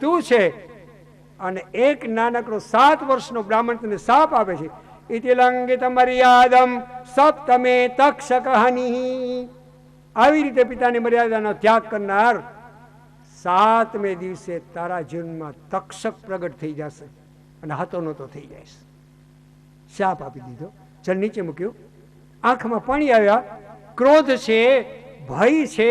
તું છે અને એક નાનકડો 7 વર્ષનો બ્રાહ્મણ તને શાપ આપે છે. ઇતિ લંઘિત મર્યાદમ સપ્તમે તક્ષક હનિ. આવી રીતે પિતાની મર્યાદાનો ત્યાગ કરનાર 7મે દિવસે તારા જીવનમાં તક્ષક પ્રગટ થઈ જશે અને હતો નહોતો થઈ જશે. શાપ આપી દીધો. ચલ નીચે મૂક્યું. આંખમાં પાણી આવ્યા. ક્રોધ છે, ભય છે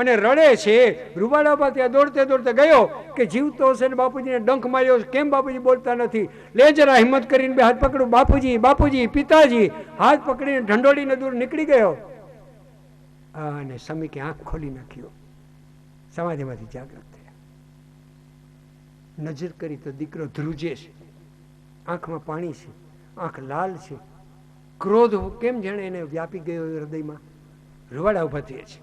અને રડે છે. રૂવાડા પર ત્યાં દોડતે દોડતે ગયો કે જીવતો હશે ને બાપુજીને ડંખ માર્યો. કેમ બાપુજી બોલતા નથી? લે જરા હિંમત કરીને બે હાથ પકડું. બાપુજી, બાપુજી, પિતાજી. હાથ પકડીને ઢંઢોળીને દૂર નીકળી ગયો અને સમીકે આંખ ખોલી નાખ્યો. સમાધિમાંથી જાગૃત થયા. નજર કરી તો દીકરો ધ્રુજે છે, આંખમાં પાણી છે, આંખ લાલ છે. ક્રોધ કેમ જાણે એને વ્યાપી ગયો હૃદયમાં. રૂવાડા ઉભા થયા છે.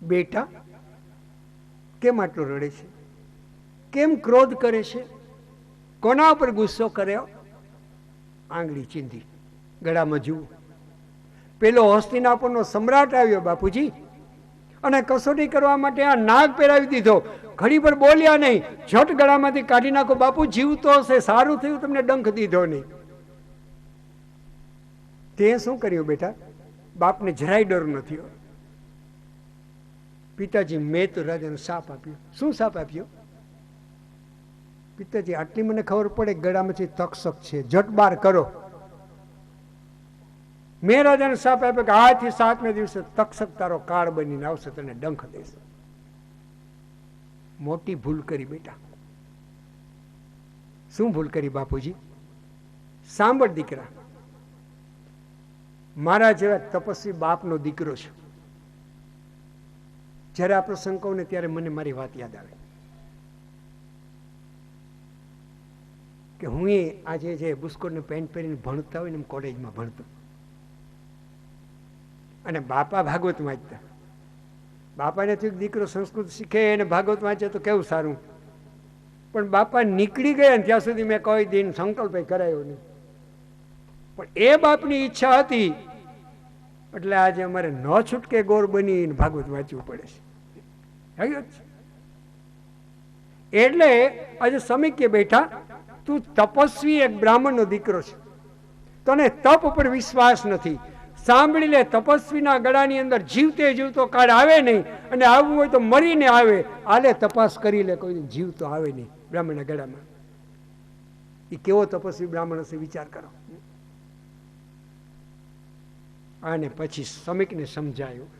બેટા કેમ આટલો રડે છે? કેમ ક્રોધ કરે છે? કોના ઉપર ગુસ્સો કર્યો? આંગળી ચીંધી ગળામાં જુઓ. પેલો હસ્તિનાપુરનો સમ્રાટ આવ્યો બાપુજી અને કસોટી કરવા માટે આ નાગ પહેરાવી દીધો. ઘડી પર બોલ્યા નહીં. ઝટ ગળામાંથી કાઢી નાખો. બાપુ જીવતો હશે, સારું થયું તમને ડંખ દીધો નહીં. તે શું કર્યું બેટા? બાપને જરાય ડર નથી. પિતાજી, મેં તો રાજાને શાપ આપ્યો. શું શાપ આપ્યો? પિતાજી, આટલી મને ખબર પડે ગળામાંથી તક્ષક છે, જટ બાર કરો. મેં રાજાને શાપ આપ્યો કે આજથી 7મે દિવસે તક્ષક તારો કાળ બનીને આવશે, તને ડંખ દેશે. મોટી ભૂલ કરી બેટા. શું ભૂલ કરી બાપુજી? સાંભળ દીકરા, મારા જેવા તપસ્વી બાપનો દીકરો છું. જ્યારે આ પ્રસંગ કહું ને ત્યારે મને મારી વાત યાદ આવે કે હું આજે જે બુસ્કોટને પેન્ટ પહેરીને ભણતા હોય ને એમ કોલેજમાં ભણતો અને બાપા ભાગવત વાંચતા. બાપાને થયું દીકરો સંસ્કૃત શીખે અને ભાગવત વાંચે તો કેવું સારું. પણ બાપા નીકળી ગયા ને ત્યાં સુધી મેં કોઈ દિન સંકલ્પ કરાયો નહીં. પણ એ બાપની ઈચ્છા હતી એટલે આજે અમારે ન છૂટકે ગોર બનીને ભાગવત વાંચવું પડે છે. એટલે આજે સમીક કે બેટા, તું તપસ્વી એક બ્રાહ્મણનો દીકરો છે, તને તપ ઉપર વિશ્વાસ નથી. સાંભળી લે, તપસ્વીના ગળાની અંદર જીવતે જીવતો કાળ આવે નહીં, અને આવવું હોય તો મરીને આવે. આલે તપાસ કરી લે, કોઈ જીવતો આવે નહીં બ્રાહ્મણના ગળામાં. એ કેવો તપસ્વી બ્રાહ્મણ હશે વિચાર કરો. અને પછી સમીકને સમજાયું,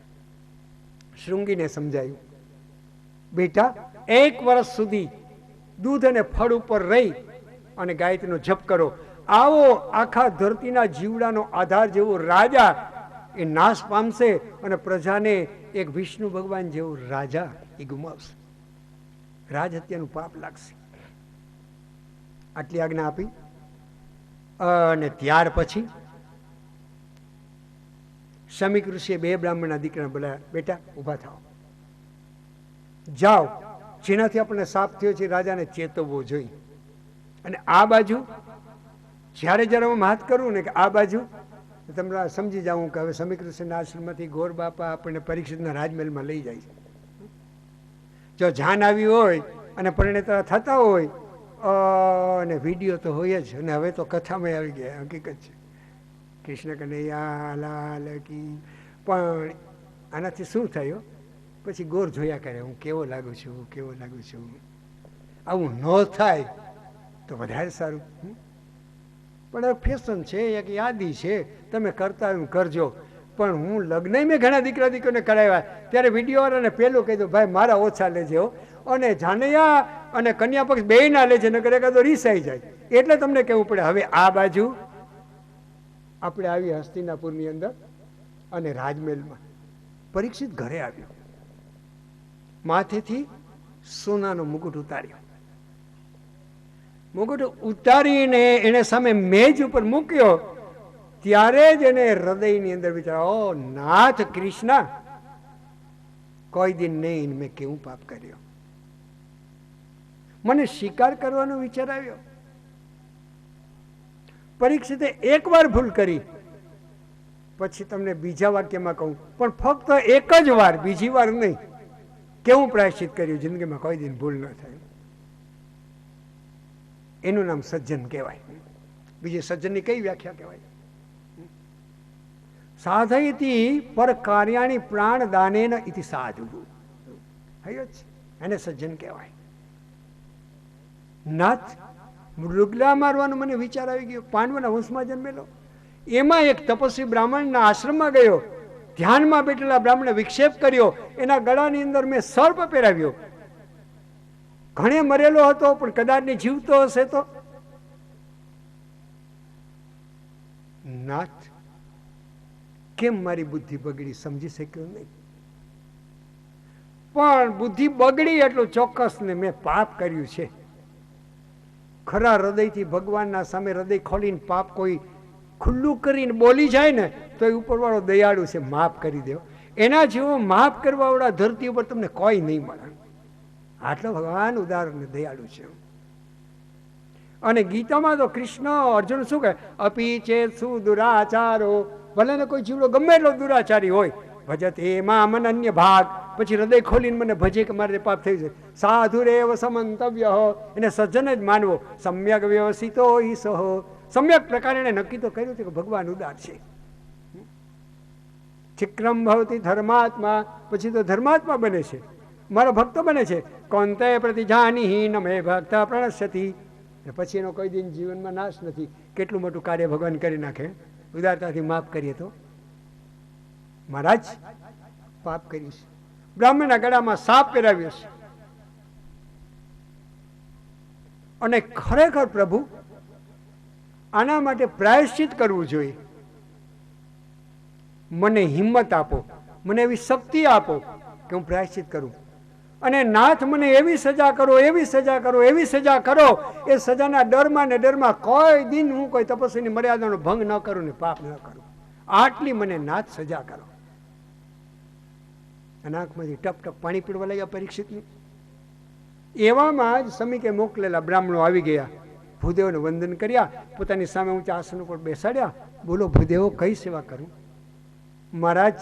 શૃંગીને સમજાયું, બેટા 1 વર્ષ સુધી દૂધ અને ફળ ઉપર રહી અને ગાયત્રીનો જપ કરો. આવો આખા ધરતીના જીવડાનો આધાર જેવો રાજા એ નાશ પામશે અને પ્રજાને એક વિષ્ણુ ભગવાન જેવો રાજા એ ગુમાવશે. રાજ હત્યાનું પાપ લાગશે. આટલી આજ્ઞા આપી અને ત્યાર પછી શમીક ઋષિએ 2 બ્રાહ્મણના દીકરાને બોલાવ્યા. બેટા ઊભા થાઓ, જાઓ, જેનાથી આપણને સાપ થયો છે રાજાને ચેતવવો જોઈએ. અને આ બાજુ જ્યારે જ્યારે હું હાથ કરું ને કે આ બાજુ તમને સમજી જાઉં કે હવે શમીક ઋષિના આશ્રમમાંથી ગોર બાપા આપણને પરીક્ષિતના રાજમહેલમાં લઈ જાય છે. જો જાન આવી હોય અને પરિણેતા થતા હોય અને વિડીયો તો હોય જ, અને હવે તો કથામાં આવી ગયા, હકીકત છે. કૃષ્ણ કનૈયા લાલ કી. પણ આનાથી શું થયું? પછી ગોર જોયા કરે, હું કેવો લાગુ છું, કેવો લાગુ છું. આવું ન થાય તો વધારે સારું. પણ ફેશન છે, એક યાદી છે, તમે કરતા એવું કરજો. પણ હું લગ્ન મેં ઘણા દીકરા દીકરીને કરાવ્યા ત્યારે વિડીયો વાળાને પહેલું કહી દઉં, ભાઈ મારા ઓછા લેજો, અને જાનૈયા અને કન્યા પક્ષ બે ના લેજે, નકર એકાદો રીસાઈ જાય. એટલે તમને કહેવું પડે. હવે આ બાજુ આપણે આવી હસ્તિનાપુરની અંદર અને રાજમહેલમાં. પરીક્ષિત ઘરે આવ્યો, માથેથી સોનાનો મુકુટ ઉતાર્યો. મુકુટ ઉતારીને એને સામે મેજ ઉપર મૂક્યો. ત્યારે જ એને હૃદયની અંદર વિચાર, ઓ નાથ કૃષ્ણ, કોઈ દિન નહીં મેં કેવું પાપ કર્યો, મને શિકાર કરવાનો વિચાર આવ્યો. પરીક્ષિતે 1 વાર ભૂલ કરી, પછી તમને બીજા વાક્યમાં કહું, પણ ફક્ત 1 જ વાર, બીજી વાર નહીં. કેવું પ્રાયશ્ચિત કર્યું, જિંદગીમાં કોઈ દિન ભૂલ ન થાય. એનું નામ સજ્જન કહેવાય. બીજી સજ્જનની કઈ વ્યાખ્યા કહેવાય? સાધયતી પર કાર્યાણી પ્રાણ દાનેન ઇતિ સાધુ. થયો જ એને સજ્જન કહેવાય. નાથ મૃગલા મારવાનો મને વિચાર આવી ગયો. પાંડવના વંશમાં જન્મેલો. એમાં એક તપસ્વી બ્રાહ્મણના આશ્રમમાં ગયો. ધ્યાનમાં બેઠેલા બ્રાહ્મણે વિક્ષેપ કર્યો. એના ગળાની અંદર મેં સર્પ પહેરાવ્યો. ઘણે મરેલો હતો, પણ કદાચ ને જીવતો હશે તો. નાથ કેમ મારી બુદ્ધિ બગડી સમજી શક્યો નહીં. પણ બુદ્ધિ બગડી એટલું ચોક્કસ ને મેં પાપ કર્યું છે. ખરા હૃદયથી ભગવાનના સામે હૃદય ખોલીને પાપ કોઈ ખુલ્લું કરીને બોલી જાય ને તો એ ઉપરવાળો દયાળુ છે, માફ કરી દેવો. એના જેવો માફ કરવાવાળા ધરતી ઉપર તમને કોઈ નહીં મળે. આટલો ભગવાન ઉદાહરણ દયાળુ છે. અને ગીતામાં તો કૃષ્ણ અર્જુન શું કહે? અપી ચેત સુ દુરાચારો, ભલે ને કોઈ જીવડો ગમે એટલો દુરાચારી હોય, ભજત એમાં મન અન્ય ભાગ, પછી હૃદય ખોલીને મને ભજે કે મારે પાપ થઈ જાય. સાધુ રેવ સમંતવ્ય, એને સજ્જન જ માનવો. સમ્યક વ્યવસ્થિતો ઈ સહો, સમ્યક પ્રકારે એને નક્કી તો કર્યું છે કે ભગવાન ઉદાર છે. ચિક્રમ ભવતી ધર્માત્મા, પછી તો ધર્માત્મા બને છે, મારો ભક્ત બને છે. કોંતે પ્રતિજાની ન મે ભક્ત પ્રણશ્યતિ, પછી એનો કોઈ દિન જીવનમાં નાશ નથી. કેટલું મોટું કાર્ય ભગવાન કરી નાખે ઉદારતાથી માફ કરીએ તો. મહારાજ પાપ કરીશ. બ્રાહ્મણના ગળામાં સાપ પહેરાવ્યો છે. અને ખરેખર પ્રભુ આના માટે પ્રાયશ્ચિત કરવું જોઈએ. મને હિંમત આપો, મને એવી શક્તિ આપો કે હું પ્રાયશ્ચિત કરું. અને નાથ મને એવી સજા કરો, એવી સજા કરો, એવી સજા કરો, એ સજાના ડરમાં ને ડરમાં કોઈ દિન હું કોઈ તપસ્વીની મર્યાદાનો ભંગ ન કરું ને પાપ ન કરું. આટલી મને નાથ સજા કરો. અને આંખમાંથી ટપ ટપ પાણી પીડવા લાગ્યા પરીક્ષિતની. એવામાં જ સમીકે મોકલેલા બ્રાહ્મણો આવી ગયા. ભૂદેવને વંદન કર્યા, પોતાની સામે ઊંચા આસન ઉપર બેસાડ્યા. બોલો ભૂદેવો, કઈ સેવા કરું? મહારાજ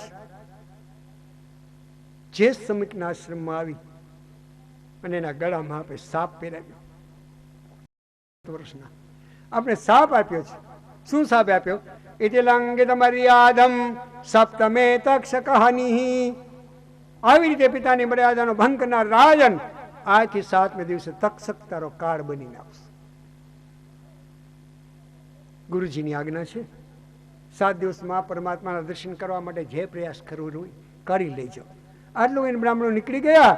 જે સમીકના આશ્રમમાં આવી અને એના ગળામાં આપણે સાપ પહેરાવ્યો. વર્ષના આપણે સાપ આપ્યો છે. શું સાપ આપ્યો? ઇતિ લંઘિત મર્યાદમ સપ્તમે તક્ષક હનિ. આવી રીતે પિતાની મર્યાદાનો ભંગ કરનાર રાજન આજથી 7મે દિવસે તક્ષક તારો કાળ બનીને આવશે. ગુરુજીની આજ્ઞા છે. 7 દિવસમાં પરમાત્માના દર્શન કરવા માટે જે પ્રયાસ કરવો હોય કરી લેજો. આટલું એને બ્રાહ્મણો નીકળી ગયા.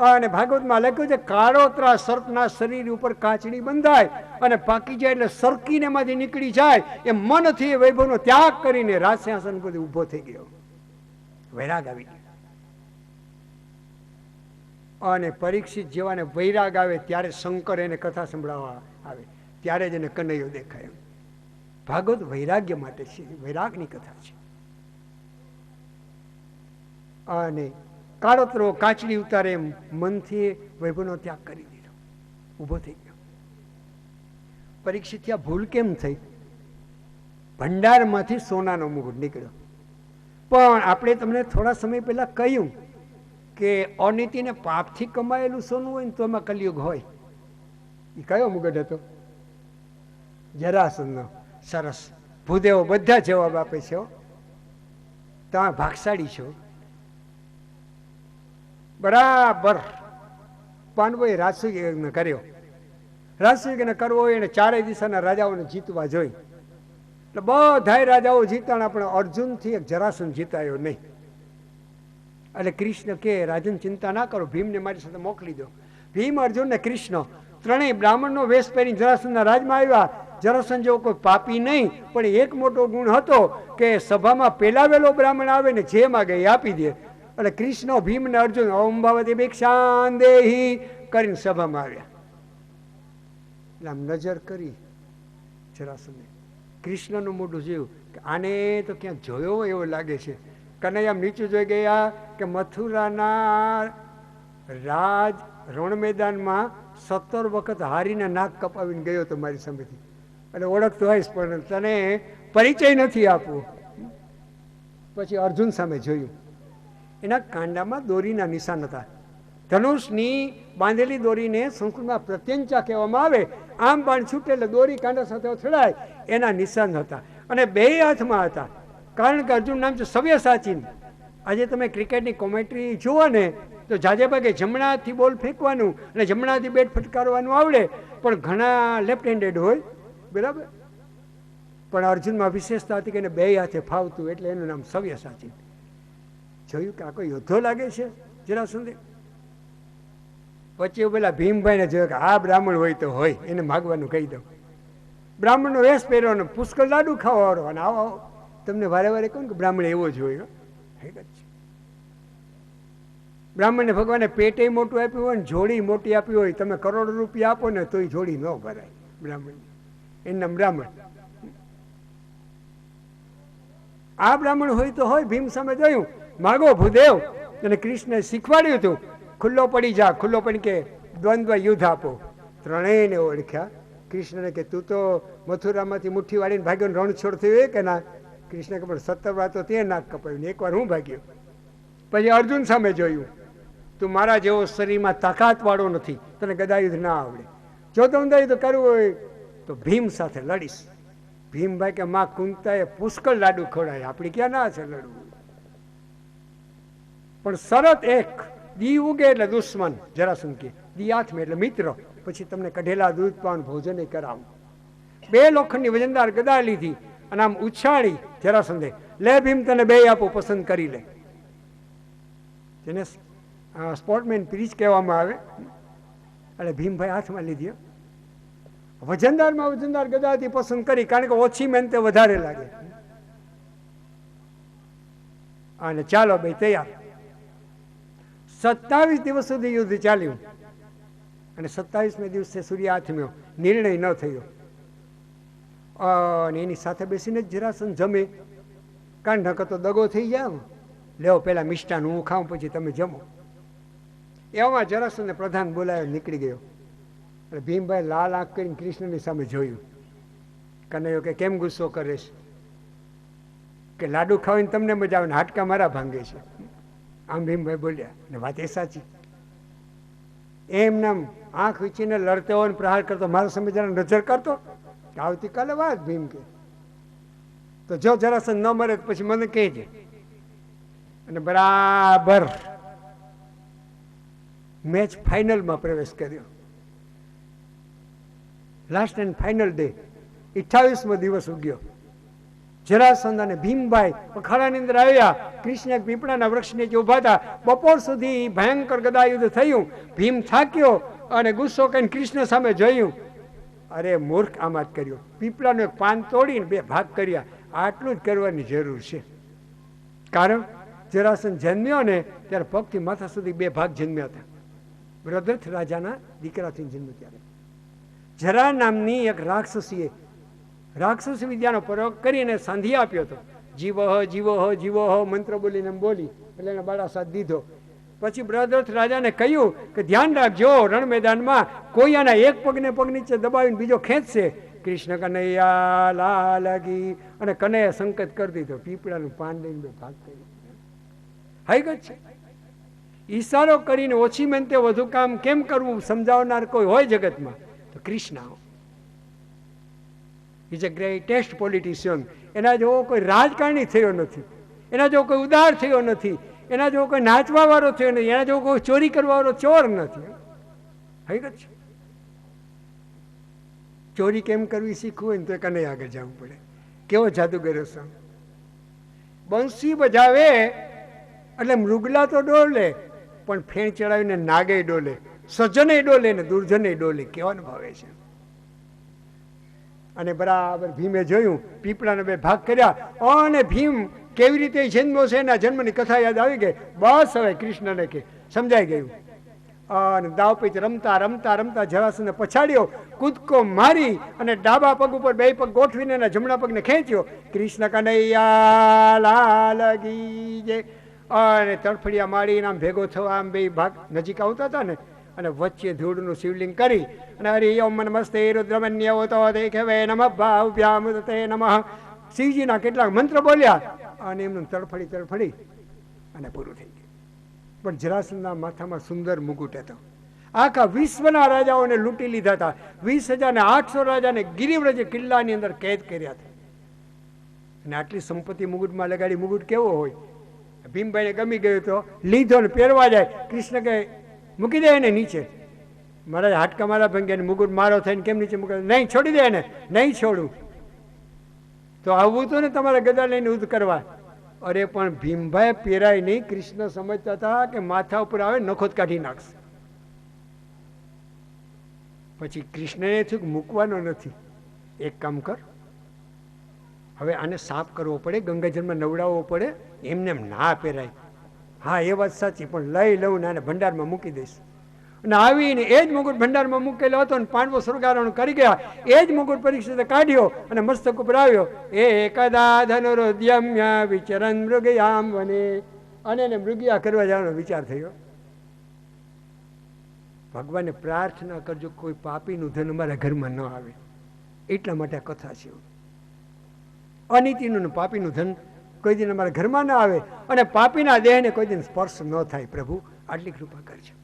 અને ભાગવતમાં લખ્યું છે કાળોતરા સર્પના શરીર ઉપર કાચડી બંધાય અને પાકી જાય એટલે સરકીને એમાંથી નીકળી જાય. એ મનથી વૈભવનો ત્યાગ કરીને રાજસિંહાસન પર ઊભો થઈ ગયો. વૈરાગ આવી ગયો. અને પરીક્ષિત જેવાને વૈરાગ આવે ત્યારે શંકર એને કથા સંભળાવવા આવે, ત્યારે જ એને કનૈયો દેખાય. ભાગવત વૈરાગ્ય માટે છે, વૈરાગની કથા છે. અને કાળોતરો કાચડી ઉતારે એમ મનથી વૈભવનો ત્યાગ કરી દીધો, ઊભો થઈ ગયો. પરીક્ષિત ત્યાં ભૂલ કેમ થઈ? ભંડારમાંથી સોનાનો મુગટ નીકળ્યો. પણ આપણે તમને થોડા સમય પહેલા કહ્યું કે અનીતિને પાપથી કમાયેલું સોનું હોય ને તો એમાં કલયુગ હોય. એ કયો મુગટ હતો? જરાસંધનો. સરસ. ભૂદેવો બધા જવાબ આપે છે. તમે ભાગશાળી છો. બરાબર પાંડવોએ રાજસૂય યજ્ઞ કર્યો. રાજસૂય યજ્ઞ કરવો હોય એને 4 દિશાના રાજાઓને જીતવા જોઈ. એટલે બધાય રાજાઓ જીતાણા, પણ અર્જુનથી એક જરાસંધ જીતાયો નહીં. એટલે કૃષ્ણ કે રાજન ચિંતા ના કરો, ભીમને મારી સાથે મોકલી દો. ભીમ, અર્જુન ને કૃષ્ણ ત્રણેય બ્રાહ્મણનો વેશ પહેરીને જરાસંધના રાજમાં આવ્યા. જરાસંધ જેવો કોઈ પાપી નહીં, પણ એક મોટો ગુણ હતો કે સભામાં પેલાવેલો બ્રાહ્મણ આવે ને જે માગે એ આપી દે. એટલે કૃષ્ણ, ભીમ ને અર્જુન ઓમ ભવતી ભિક્ષાં દેહી કરીને સભામાં આવ્યા. એટલે આમ નજર કરી જરાસંધે, કૃષ્ણનું મોઢું જોયું કે આને તો ક્યાં જોયો એવો લાગે છે. કનૈયા નીચું જોઈ ગયા કે મથુરાના રાજ રણ મેદાનમાં 17 વખત હારીને નાક કપાવીને ગયો તો મારી સામેથી. એટલે ઓળખતો હોઈશ પણ તને પરિચય નથી આપવો. પછી અર્જુન સામે જોયું, એના કાંડામાં દોરીના નિશાન હતા. ધનુષની બાંધેલી દોરીને સંસ્કૃતમાં પ્રત્યંચા કહેવામાં આવે. આમ બાણ છૂટે એટલે દોરી કાંડા સાથે અથડાય એના નિશાન હતા અને બે હાથમાં હતા. કારણ કે અર્જુન નામ છે સવ્યસાચી. આજે તમે ક્રિકેટની કોમેન્ટ્રી જુઓ ને તો જાજે ભાગે જમણા હાથથી બોલ ફેંકવાનું અને જમણા હાથથી બેટ ફટકારવાનું આવડે, પણ ઘણા લેફ્ટ હેન્ડેડ હોય, બરાબર. પણ અર્જુનમાં વિશેષતા હતી કે એને બે હાથે ફાવતું, એટલે એનું નામ સવ્યસાચી. જોયું કે આ કોઈ યોદ્ધો લાગે છે જરાસંધે. પછી પેલા ભીમભાઈને જોયું કે આ બ્રાહ્મણ હોય તો હોય, એને માગવાનું કહી દઉં. બ્રાહ્મણનો વેશ પહેરવાનો, પુષ્કળ લાડુ ખાવાનો, અને આવો તમને વારે વારે કહું કે બ્રાહ્મણ એવો જ હોય. બ્રાહ્મણને ભગવાને પેટે મોટું આપ્યું હોય ને જોડી મોટી આપી હોય, તમે કરોડો રૂપિયા આપો ને તોય જોડી ન ભરાય બ્રાહ્મણ. એનું નામ બ્રાહ્મણ. આ બ્રાહ્મણ હોય તો હોય. ભીમ સામે જોયું, માગો ભૂદેવ. અને કૃષ્ણએ શીખવાડ્યું હતું, ખુલ્લો પડી જા, ખુલ્લો પડી કે દ્વંદ્વ યુદ્ધ આપો. ત્રણેયને ઓળખ્યા. કૃષ્ણને કે તું તો મથુરામાંથી મુઠ્ઠી વાળીને ભાગ્યો, રણછોડ થયું કે ના? કૃષ્ણ કે પણ 17 વાર તો તે નાક કપાયું, એકવાર હું ભાગ્યો. પછી અર્જુન સામે જોયું, તું મારા જેવો શરીરમાં તાકાત વાળો નથી, તને ગદાયુદ્ધ ના આવડે. જો તમને તો કરવું હોય તો ભીમ સાથે લડીશ. ભીમભાઈ કે માં કુંતાએ પુષ્કળ લાડુ ખવડાય, આપણી ક્યાં ના છે લડવું. પણ શરત એક, દી ઉગે એટલે દુશ્મન, જરાસંધ કે દી હાથમાં એટલે મિત્ર, પછી તમને કઢેલા દૂધ પાન ભોજન કરાવું. 2 લોખંડની વજનદાર ગદા લીધી અને આમ ઉછાળી જરાસંધે, લે ભીમ તને 2 આપો, પસંદ કરી લે. જેને સ્પોર્ટમેન પીરીચ કહેવામાં આવે. એટલે ભીમભાઈ હાથમાં લીધી. વજનદારમાં વજનદાર ગદાથી પસંદ કરી, કારણ કે ઓછી મહેનતે વધારે લાગે. અને ચાલો ભાઈ તૈયાર. 27 દિવસ સુધી યુદ્ધ ચાલ્યું અને 27મે દિવસે સૂર્ય આથમ્યો, નિર્ણય ન થયો. અને એની સાથે બેસીને જ જરાસંધ જમે, કારણ નકર તો દગો થઈ જાય. લેવો પેલા મિષ્ટાન હું ખાઉં, પછી તમે જમો. એવામાં જરાસંધને પ્રધાન બોલાયો, નીકળી ગયો. એટલે ભીમભાઈ લાલ આંખ કરીને કૃષ્ણની સામે જોયું. કનૈયો કે કેમ ગુસ્સો કરે છે? કે લાડુ ખાવીને તમને મજા આવે ને હાડકા મારા ભાંગે છે. આમ ભીમભાઈ બોલ્યા, ને વાત એ સાચી. એમ નામ આંખ વીંચીને લડતો હોય ને પ્રહાર કરતો, મારા સામે જરા નજર કરતો, આવતીકાલે વાત. ભીમ કે તો જો જરાસંધ ન મરે પછી મને કહેજે. અને બરાબર મેચ ફાઇનલમાં પ્રવેશ કર્યો. લાસ્ટ એન્ડ ફાઇનલ ડે, 28મો દિવસ ઉગ્યો. જરાસંધ અને ભીમભાઈ અખાડાની અંદર આવ્યા. કૃષ્ણ એક પીપળાના વૃક્ષ નીચે ઉભા હતા. બપોર સુધી ભયંકર ગદાયુદ્ધ થયું. ભીમ થાક્યો અને ગુસ્સો કરીને કૃષ્ણ સામે જોયું. અરે મૂર્ખ, આમ જ કર્યો. પીપળાનું એક પાન તોડીને 2 ભાગ કર્યા. આટલું જ કરવાની જરૂર છે. કારણ જરાસંધ જન્મ્યો ને ત્યારે પગથી માથા સુધી 2 ભાગ જન્મ્યા હતા. બ્રહદ્રથ રાજાના દીકરાથી જન્મ્યો ત્યારે. જરા નામની એક રાક્ષસીએ રાક્ષસી વિદ્યાનો પ્રયોગ કરીને સાંધી આપ્યો હતો. જીવહ જીવહ જીવહ મંત્ર બોલીને બોલી, એટલે એને બાળાસાદ દીધો. પછી બ્રહદ્રથ રાજાને કહ્યું કે ધ્યાન રાખજો, રણ મેદાનમાં કોઈ આના એક પગને પગ નીચે દબાવીને બીજો ખેંચશે. કૃષ્ણ કનૈયા લાલ કી. અને કનૈયા સંકેત કરી દીધો, પીપળાનું પાન લઈને 2 ભાગ કરી. હકીકત છે. ઈશારો કરીને ઓછી મહેનતે વધુ કામ કેમ કરવું સમજાવનાર કોઈ હોય જગતમાં તો Krishna. Is a greatest politician. એના જેવો કોઈ રાજકારણી થયો નથી, એના જેવો કોઈ ઉદાર થયો નથી, એના જેવો કોઈ નાચવા વાળો થયો નથી, એના જેવો કોઈ ચોરી કરવા વાળો ચોર નથી. હકીકત છે. ચોરી કેમ કરવી શીખવું હોય ને તો કને આગળ જવું પડે. કેવો જાદુગર હશે. બંસી બજાવે એટલે મૃગલા તો ડોલે, પણ ફેણ ચડાવીને નાગે ડોલે, સજ્જને ડોલે ને દુર્જને ડોલે. કેવાનો ભાવે છે. અને બરાબર ભીમે જોયું, પીપળાને 2 ભાગ કર્યા. અને ભીમ કેવી રીતે જન્મ્યો છે એના જન્મની કથા યાદ આવી ગઈ. બસ હવે કૃષ્ણને કે સમજાઈ ગયું. અને દાવપેચ રમતા રમતા રમતા જરાસંધને પછાડ્યો, કૂદકો મારી અને ડાબા પગ ઉપર 2 પગ ગોઠવીને એના જમણા પગને ખેંચ્યો. કૃષ્ણ કનૈયા લાલ કી જય. અને તડફડિયા મારીને આમ ભેગો થવા આમ 2 ભાગ નજીક આવતા હતા ને, અને વચ્ચે ધૂળનું શિવલિંગ કરી અને હરિ ઓમ નમસ્તે રુદ્રમન્યવો તો દેખવે નમઃ ભાવ્યામ તે નમઃ. શિવજીના કેટલાક મંત્ર બોલ્યા અને એમનું તડફડી અને પૂરું થઈ ગયું. પણ જરાસંધના માથામાં સુંદર મુકુટ હતો. આખા વિશ્વના રાજાઓને લૂંટી લીધા હતા. 20,800 રાજાને ગિરિવ્રજ કિલ્લાની અંદર કેદ કર્યા હતા. અને આટલી સંપત્તિ મુકુટમાં લગાડી. મુકુટ કેવો હોય? ભીમભાઈને ગમી ગયો તો લીધો ને પહેરવા જાય. કૃષ્ણ કહે મૂકી દે એને નીચે. મારા હાડકા મારા ભંગ્યા, મુકુટ મારો થઈને કેમ નીચે મૂકે? નહીં, છોડી દે એને. નહીં છોડું. તો આવું તો ને તમારે ગદા લઈને યુદ્ધ કરવા. અરે પણ ભીમભાઈ પહેરાય નહીં. કૃષ્ણ સમજતા હતા કે માથા ઉપર આવે નખોત કાઢી નાખશે. પછી કૃષ્ણને થયું મૂકવાનો નથી. એક કામ કર, હવે આને સાફ કરવો પડે, ગંગાજળમાં નવડાવવો પડે. એમને એમ ના પહેરાય. હા, એ વાત સાચી, પણ લઈ લઉં ને આને ભંડારમાં મૂકી દઈશ. અને આવીને એ જ મુકુટ ભંડારમાં મૂકેલો હતો ને પાંડવો સ્વર્ગારોહણ કરી ગયા. એ જ મુકુટ પરીક્ષિતે કાઢ્યો અને મસ્તક ઉપર આવ્યો. એકદા ધનુરુદ્યમ્ય વિચરન મૃગયામ વને. અને એને મૃગયા કરવા જવાનો વિચાર થયો. ભગવાનને પ્રાર્થના કરજો કોઈ પાપીનું ધન અમારા ઘરમાં ન આવે. એટલા માટે આ કથા છે. અનીતિનું પાપીનું ધન કોઈ દિન અમારા ઘરમાં ના આવે અને પાપીના દેહને કોઈ દિન સ્પર્શ ન થાય. પ્રભુ આટલી કૃપા કરજો.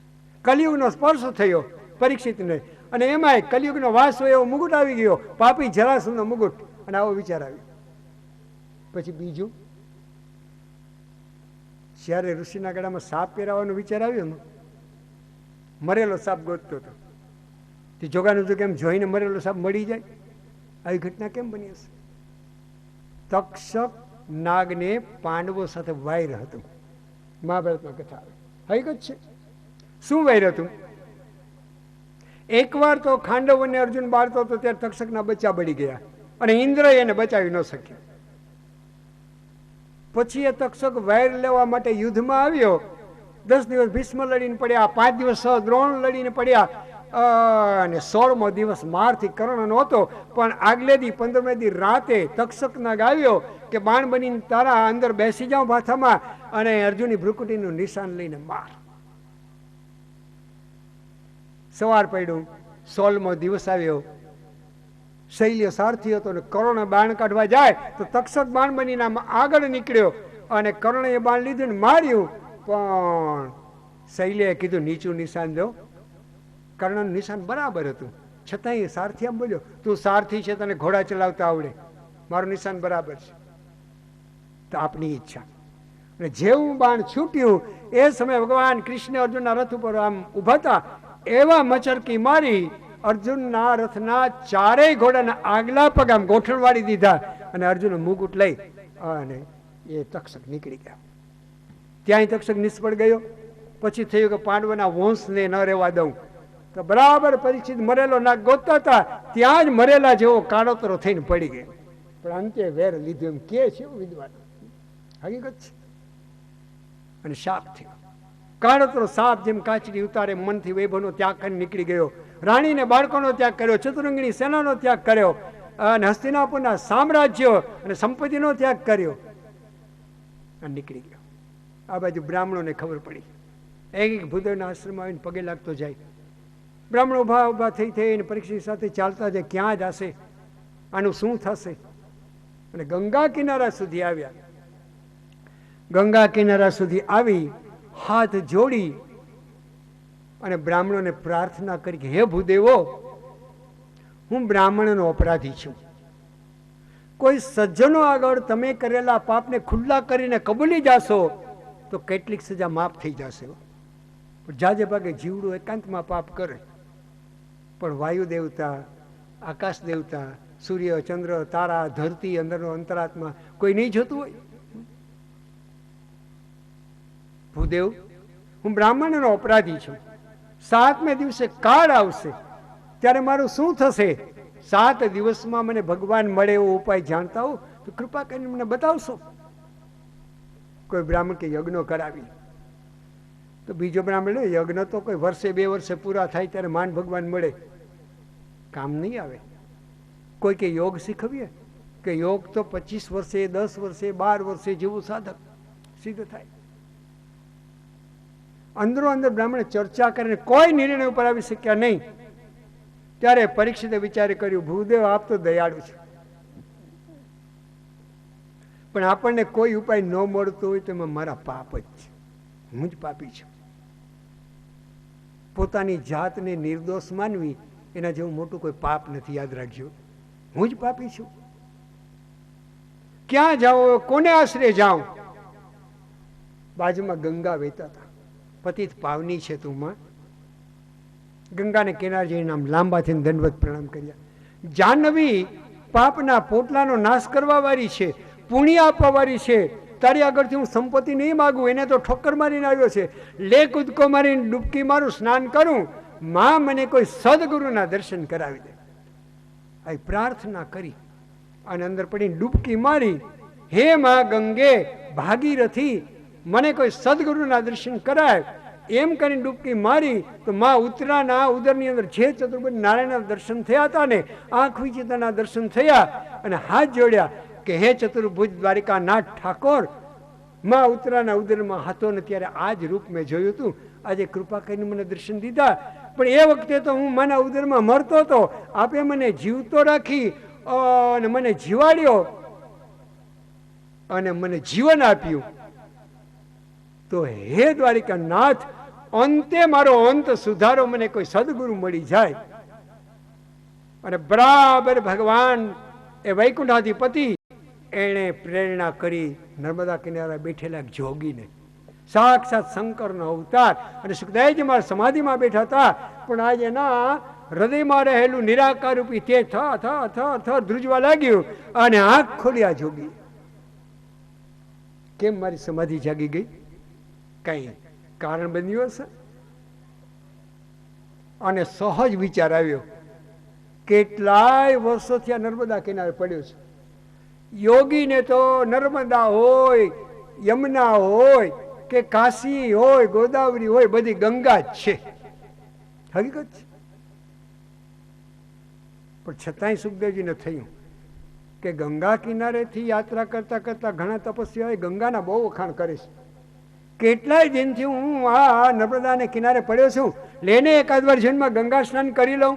કલિયુગનો સ્પર્શ થયો પરીક્ષિતને, અને એમાંય કલિયુગનો વાસ હોય એવો મુકુટ આવી ગયો. પાપી જરાસંધનો મુકુટ. અને આવો વિચાર આવ્યો. પછી બીજું, જ્યારે ઋષિના ગળામાં સાપ પહેરાવાનો વિચાર આવ્યો ને, મરેલો સાપ ગોતતો હતો. તે જોગાનું જો કેમ જોઈને મરેલો સાપ મળી જાય? આવી ઘટના કેમ બની હશે? તક્ષક નાગને પાંડવો સાથે વૈર હતું. મહાભારતમાં કથા આવે. હકીકત છે. શું વૈર હતું? એકવાર તો ખાંડવ અને અર્જુન બાળતો હતો ત્યારે તક્ષકના બચ્ચા બળી ગયા અને ઇન્દ્રએ એને બચાવી ન શક્યો. પછી એ તક્ષક વૈર લેવા માટે યુદ્ધમાં આવ્યો. 10 દિવસ ભીષ્મ લડીને પડ્યા, 5 દિવસ દ્રોણ લડીને પડ્યા, અને 16મો દિવસ મારથી કર્ણનો હતો. પણ આગલે દી 15મે દી રાતે તક્ષક નાગ આવ્યો કે બાણ બનીને તારા અંદર બેસી જાઓ માથામાં અને અર્જુનની ભ્રુકુટીનું નિશાન લઈને માર. સવાર પડ્યું, 16મો દિવસ આવ્યો. શૈલ્ય સારથી હતો ને કર્ણ બાણ કાઢવા જાય તો તક્ષક બાણ બનીને આગળ નીકળ્યો અને કર્ણએ બાણ લીધું ને માર્યું. પણ શૈલ્યએ કીધું નીચું નિશાન દો. કર્ણનું નિશાન બરાબર હતું, છતાંય સારથી આમ બોલ્યો, તું સારથી છે, તને ઘોડા ચલાવતા આવડે, મારું નિશાન બરાબર છે. તો આપની ઈચ્છા. અને જેવું બાણ છૂટ્યું એ સમયે ભગવાન કૃષ્ણ અર્જુનના રથ ઉપર આમ ઉભા હતા. એવા મચરકી મારી અર્જુનના રથના 4 ઘોડાના આગલા પગ આમ ગોઠણ વાળી દીધા અને અર્જુન મુકુટ લઈ અને એ તક્ષક નીકળી ગયા. ત્યાંય તક્ષક નિષ્ફળ ગયો. પછી થયું કે પાંડવોના વંશને ન રહેવા દઉં. તો બરાબર પરીક્ષિત મરેલો નાગ ગોતતા હતા, ત્યાં જ મરેલા જેવો કાળોતરો થઈને પડી ગયો. પણ અંતે વેર લીધું એમ કે છે વિદ્વાન. હકીકત છે. અને શાપ થયો. કાળોતરો સાપ જેમ કાચડી ઉતારે મનથી વૈભવનો ત્યાગ કરીને નીકળી ગયો. રાણીને બાળકોનો ત્યાગ કર્યો, ચતુરંગીની સેનાનો ત્યાગ કર્યો, અને હસ્તિનાપુરના સામ્રાજ્ય અને સંપત્તિનો ત્યાગ કર્યો અને નીકળી ગયો. આ બાજુ બ્રાહ્મણોને ખબર પડી. એક ભૂદેવના આશ્રમમાં આવીને પગે લાગતો જાય. બ્રાહ્મણો ઉભા થઈ થઈને પરીક્ષિત સાથે ચાલતા જાય, ક્યાં જશે, આનું શું થશે? અને ગંગા કિનારા સુધી આવ્યા. ગંગા કિનારા સુધી આવી હાથ જોડી અને બ્રાહ્મણોને પ્રાર્થના કરી કે હે ભૂદેવો, હું બ્રાહ્મણનો અપરાધી છું. કોઈ સજ્જનો આગળ તમે કરેલા પાપને ખુલ્લા કરીને કબૂલી જાશો તો કેટલીક સજા માફ થઈ જશે. પણ જાજે ભાગે જીવડું એકાંતમાં પાપ કરે, પણ વાયુ દેવતા, આકાશ દેવતા, સૂર્ય, ચંદ્ર, તારા, ધરતી, અંદરનો અંતરાત્મા કોઈ નહીં જોતું હોય. ભૂદેવ, હું બ્રાહ્મણનો અપરાધી છું. 7મે દિવસે કાળ આવશે ત્યારે મારું શું થશે? 7 દિવસમાં મને ભગવાન મળે એવો ઉપાય જાણતા હો તો કૃપા કરીને મને બતાવશો. કોઈ બ્રાહ્મણ કે યજ્ઞ કરાવી. તો બીજો બ્રાહ્મણ, યજ્ઞ તો કોઈ વર્ષે 2 વર્ષે પૂરા થાય ત્યારે માન ભગવાન મળે, કામ નહીં આવે. કોઈ કે યોગ શીખવીએ કે યોગ તો 25 વર્ષે, 10 વર્ષે, 12 વર્ષે જેવું સાધક સિદ્ધ થાય. અંદરો અંદર બ્રાહ્મણે ચર્ચા કરીને કોઈ નિર્ણય ઉપર આવી શક્યા નહીં. ત્યારે પરીક્ષિતે વિચાર કર્યું, ભૂદેવ આપ તો દયાળુ છે, પણ આપણને કોઈ ઉપાય ન મળતો હોય તો એમાં મારા પાપ જ છે. હું જ પાપી છું. પોતાની જાતને નિર્દોષ માનવી એના જેવું મોટું કોઈ પાપ નથી. યાદ રાખજો, હું જ પાપી છું. ક્યાં જાઓ, કોને આશરે જાઉં? બાજુમાં ગંગા વહેતા હતા. પતિત પાવની છે તું માં. ગંગાને કિનારે જઈને આમ લાંબા થઈને દંડવત પ્રણામ કર્યા. જાહ્નવી પાપના પોટલાનો નાશ કરવા વાળી છે, પુણ્ય આપવા વાળી છે. તારી આગળથી હું સંપત્તિ નહીં માગું. એને તો ઠોકર મારીને આવ્યો છે. લે કૂદકો મારીને ડૂબકી મારું, સ્નાન કરું. માં મને કોઈ સદગુરુના દર્શન કરાવી દે. આ પ્રાર્થના કરી અને અંદર પડીને ડૂબકી મારી. હે માં ગંગે ભાગીરથી, મને કોઈ સદગુરુના દર્શન કરાય. એમ કરીને ડૂબકી મારી તો માં ઉત્તરાના ઉદરની અંદર જે ચતુર્ભુજ નારાયણના દર્શન થયા હતા ને, આંખ વિચિતાના દર્શન થયા અને હાથ જોડ્યા કે હે ચતુર્ભુજ દ્વારિકાનાથ ઠાકોર, માં ઉત્તરાના ઉદરમાં હતો ને ત્યારે આ જ રૂપ મેં જોયું હતું. આજે કૃપા કરીને મને દર્શન દીધા. પણ એ વખતે તો હું માના ઉદરમાં મરતો હતો. આપે મને જીવતો રાખી અને મને જીવાડ્યો અને મને જીવન આપ્યું. તો હે દ્વારિકાનાથ, અંતે મારો અંત સુધારો, મને કોઈ સદગુરુ મળી જાય. અને બરાબર ભગવાન એ વૈકુંઠાધિપતિ એણે પ્રેરણા કરી નર્મદા કિનારે બેઠેલા જોગીને, સાક્ષાત શંકરનો અવતાર. અને સુખદેવજી મારા સમાધિમાં બેઠા હતા, પણ આજે એના હૃદયમાં રહેલું નિરાકાર રૂપી તે થ ધ્રુજવા લાગ્યું અને આંખ ખોલ્યા જોગી. કેમ મારી સમાધિ જાગી ગઈ? કઈ કારણ બન્યું હશે. અને સહજ વિચાર આવ્યો, કેટલાય વર્ષોથી આ નર્મદા કિનારે પડ્યો છે. યોગીને તો નર્મદા હોય, યમુના હોય કે કાશી હોય, ગોદાવરી હોય, બધી ગંગા જ છે. હકીકત છે. પણ છતાંય સુખદેવજીને થયું કે ગંગા કિનારેથી યાત્રા કરતા કરતા ઘણા તપસ્વીઓએ ગંગાના બહુ વખાણ કરે છે. કેટલાય દિનથી હું આ નર્મદાને કિનારે પડ્યો છું, લેને એકાદ વાર જન્મમાં ગંગા સ્નાન કરી લઉં.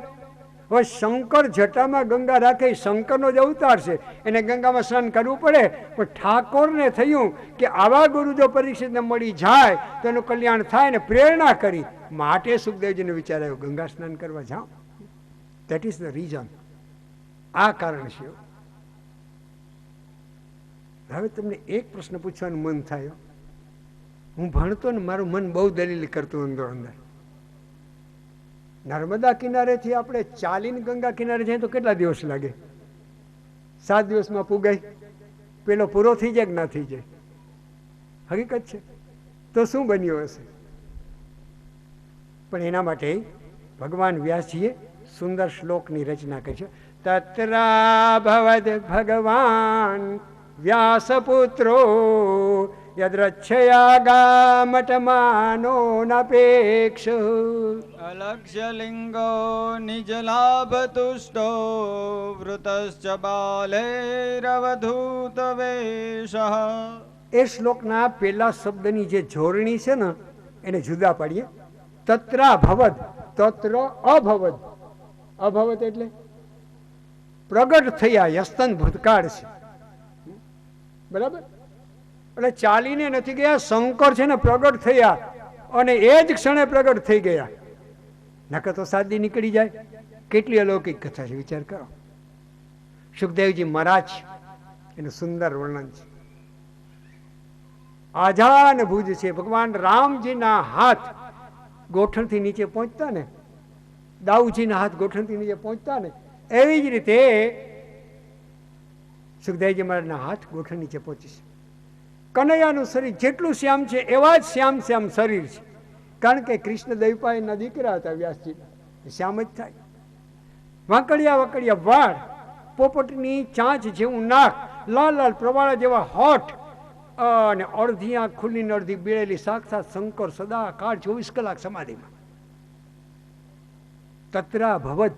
હવે શંકર જટામાં ગંગા રાખે, શંકરનો જ અવતાર છે, એને ગંગામાં સ્નાન કરવું પડે. પણ ઠાકોરને થયું કે આવા ગુરુ જો પરીક્ષિતને મળી જાય તો એનું કલ્યાણ થાય ને પ્રેરણા કરી. માટે સુખદેવજીને વિચાર આવ્યો ગંગા સ્નાન કરવા જાઓ. That is the reason. આ કારણ છે. હવે તમને એક પ્રશ્ન પૂછવાનું મન થાય. હું ભણતો ને મારું મન બહુ દલીલ કરતું અંદર અંદર. નર્મદા કિનારેથી આપણે ચાલીને ગંગા કિનારે જઈએ તો કેટલા દિવસ લાગે? 7 દિવસમાં પુગાય? પેલો પૂરો થઈ જાય કે ના થઈ જાય? હકીકત છે. તો શું બન્યું હશે? પણ એના માટે ભગવાન વ્યાસજીએ સુંદર શ્લોકની રચના કરી છે. તત્રા ભવદ ભગવાન વ્યાસપુત્રો યદ્રચ્છયા ગામટમાનો નપેક્ષ અલક્ષ્ય લિંગો નિજ લાભ તુષ્ટો વૃતશ્ચ બાલેરવધૂત વેશઃ. એ શ્લોકના પેલા શબ્દની જે જોડણી છે ને એને જુદા પાડીએ. તત્રા ભવદ, તત્ર અભવદ. અભવદ એટલે પ્રગટ થયા, યસ્તન ભૂતકાળ છે. બરાબર? એટલે ચાલીને નથી ગયા, શંકર છે ને પ્રગટ થયા અને એ જ ક્ષણે પ્રગટ થઈ ગયા. નકર તો સાદી નીકળી જાય. કેટલી અલૌકિક કથા છે, વિચાર કરો. સુખદેવજી મહારાજ એનું સુંદર વર્ણન છે. આજાન ભુજ છે. ભગવાન રામજીના હાથ ગોઠણથી નીચે પહોંચતા ને, દાઉજીના હાથ ગોઠણથી નીચે પહોંચતા ને, એવી જ રીતે સુખદેવજી મહારાજના હાથ ગોઠણ નીચે પહોંચી છે. કનૈયાનું શરીર જેટલું શ્યામ છે એવા જ શ્યામ શ્યામ શરીર છે. કારણ કે કૃષ્ણ દૈપાયના દીકરા હતા વ્યાસજી, શ્યામ જ થાય. વાંકડિયા વાંકડિયા વાળ, પોપટની ચાંચ જેવું નાક, લાલ લાલ પ્રવાળા જેવા હોઠ અને અડધી આંખ ખુલ્લીને અડધી બેળેલી, સાક્ષાત શંકર સદા કાળ 24 કલાક સમાધિમાં. તત્રા ભવદ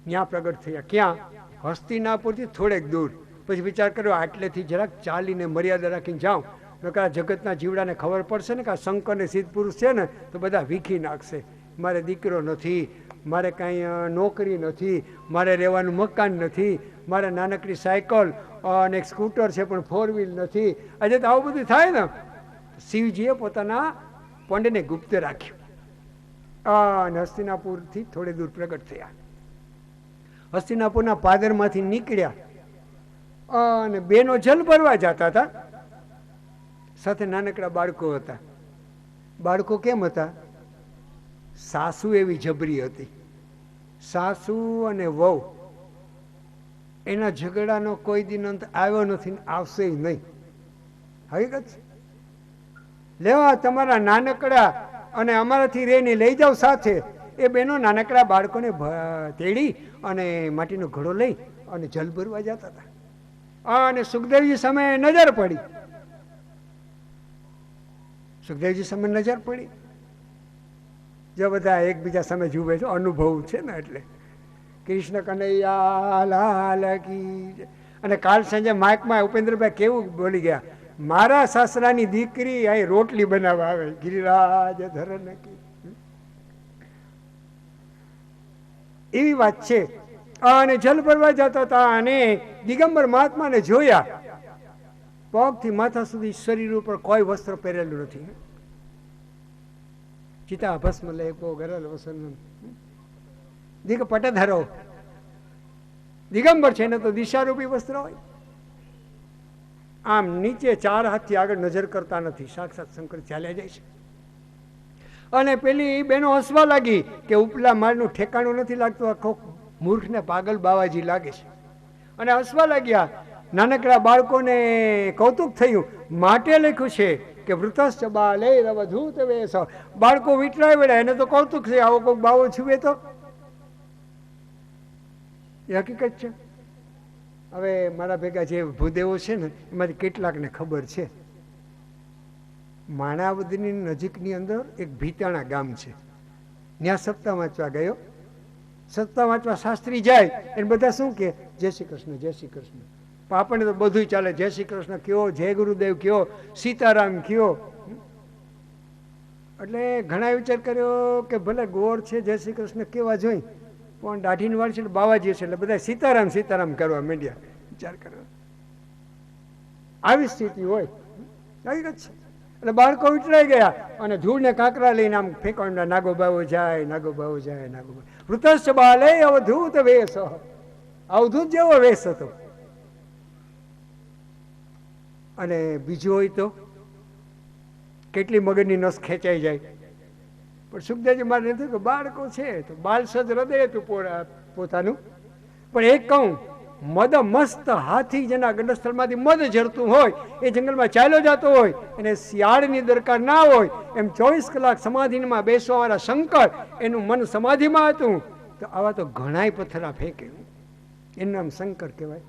ત્યાં પ્રગટ થયા. ક્યાં? હસ્તિનાપુરથી થોડેક દૂર. પછી વિચાર કર્યો આટલેથી જરાક ચાલીને મર્યાદા રાખીને જાઉં, નકર જગતના જીવડાને ખબર પડશે ને કે આ શંકરને સિદ્ધ પુરુષ છે ને તો બધા વીખી નાખશે. મારે દીકરો નથી, મારે કાંઈ નોકરી નથી, મારે રહેવાનું મકાન નથી, મારે નાનકડી સાયકલ અને એક સ્કૂટર છે પણ 4 વ્હીલ નથી. આજે તો આવું બધું થાય ને. શિવજીએ પોતાના પંડને ગુપ્ત રાખ્યું અને હસ્તિનાપુરથી થોડે દૂર પ્રગટ થયા. હસ્તિનાપુરના પાદરમાંથી નીકળ્યા અને બેનો જલ ભરવા જતા હતા. સાથે નાનકડા બાળકો હતા. બાળકો કેમ હતા? સાસુ એવી જબરી હતી. સાસુ અને વહુ એના ઝઘડાનો કોઈ દિન અંત આવ્યો નથી, આવશે નહીં. હકીકત છે. લેવા તમારા નાનકડા અને અમારાથી રહીને લઈ જાઓ સાથે. એ બેનો નાનકડા બાળકોને તેડી અને માટીનો ઘડો લઈ અને જલ ભરવા જતા હતા. અને સુખદેવજી સામે નજર પડી. સુખદેવજી સામે નજર પડી. જો બધા એકબીજા સામે જુએ છે, અનુભવ છે ને, એટલે કૃષ્ણ કનૈયા લાલ કી. અને કાલ સાંજે માઇકમાં ઉપેન્દ્રભાઈ કેવું બોલી ગયા, મારા સાસરાની દીકરી અહીં રોટલી બનાવવા આવે, ગિરિરાજ ધરન કી. એવી વાત છે. અને જલ ભરવા જતા હતા અને દિગંબર મહાત્માને જોયા. પગથી માથા સુધી શરીર ઉપર કોઈ વસ્ત્ર પહેરેલું નથી. ચિતા ભસ્મ લેપો ગરલ વસન દિગ પટધરો. દિગંબર છે ને તો દિશારૂપી વસ્ત્ર હોય. આમ નીચે 4 હાથથી આગળ નજર કરતા નથી. સાક્ષાત શંકર ચાલ્યા જાય છે. અને પેલી બેનો હસવા લાગી કે ઉપલા માળનું ઠેકાણું નથી લાગતું, આખો મૂર્ખને પાગલ બાવાજી લાગે છે. અને હસવા લાગ્યા. નાનકડા બાળકોને કૌતુક થયું. માટે લખ્યું છે કે વૃતશ્ચ બાલે રવધૂત વેશ. બાળકો વીટરાય વળ્યા, એને તો કૌતુક છે, આવો કોઈક બાવો છુવે તો. એ હકીકત છે. હવે મારા ભેગા જે ભૂદેવો છે ને, એમાંથી કેટલાકને ખબર છે. માણાવદરની નજીકની અંદર એક ભીતાણા ગામ છે. ત્યાં સપ્તાહ વાંચવા ગયો. સપ્તાહ વાંચવા શાસ્ત્રી જાય એને બધા શું કે, જય શ્રી કૃષ્ણ, જય શ્રી કૃષ્ણ. પણ આપણને તો બધું ચાલે. જય શ્રી કૃષ્ણ કયો, જય ગુરુદેવ કયો, સીતારામ કયો. એટલે ઘણા વિચાર કર્યો કે ભલે ગોળ છે, જય શ્રી કૃષ્ણ કેવા જોઈ, પણ દાઢીની વાળ છે, બાવાજી છે, એટલે બધા સીતારામ સીતારામ કરવા માંડ્યા. વિચાર કરો, આવી સ્થિતિ હોય. આવી જ છે. એટલે બાળકો વિટરાઈ ગયા અને ધૂળને કાંકરા લઈને આમ ફેંકવા, નાગો બાવો જાય, નાગો બાવો જાય, નાગો બાવો. વૃતશ્ચ બાલે અવધૂત વેશ. અવધૂત જેવો વેશ હતો. અને બીજું હોય તો કેટલી મગજની નસ ખેંચાઈ જાય. પણ સુખદેવજી મારે નથી કે બાળકો છે તો બાલસજ હૃદય હતું પોતાનું. પણ એક કહું, મદ મસ્ત હાથી જેના ગંડસ્થળમાંથી મદ ઝરતું હોય, એ જંગલમાં ચાલ્યો જતો હોય, એને શિયાળની દરકાર ના હોય, એમ 24 કલાક સમાધિમાં બેસવાવાળા શંકર, એનું મન સમાધિમાં હતું. તો આવા તો ઘણાય પથ્થરા ફેંકે. એનું નામ શંકર કહેવાય.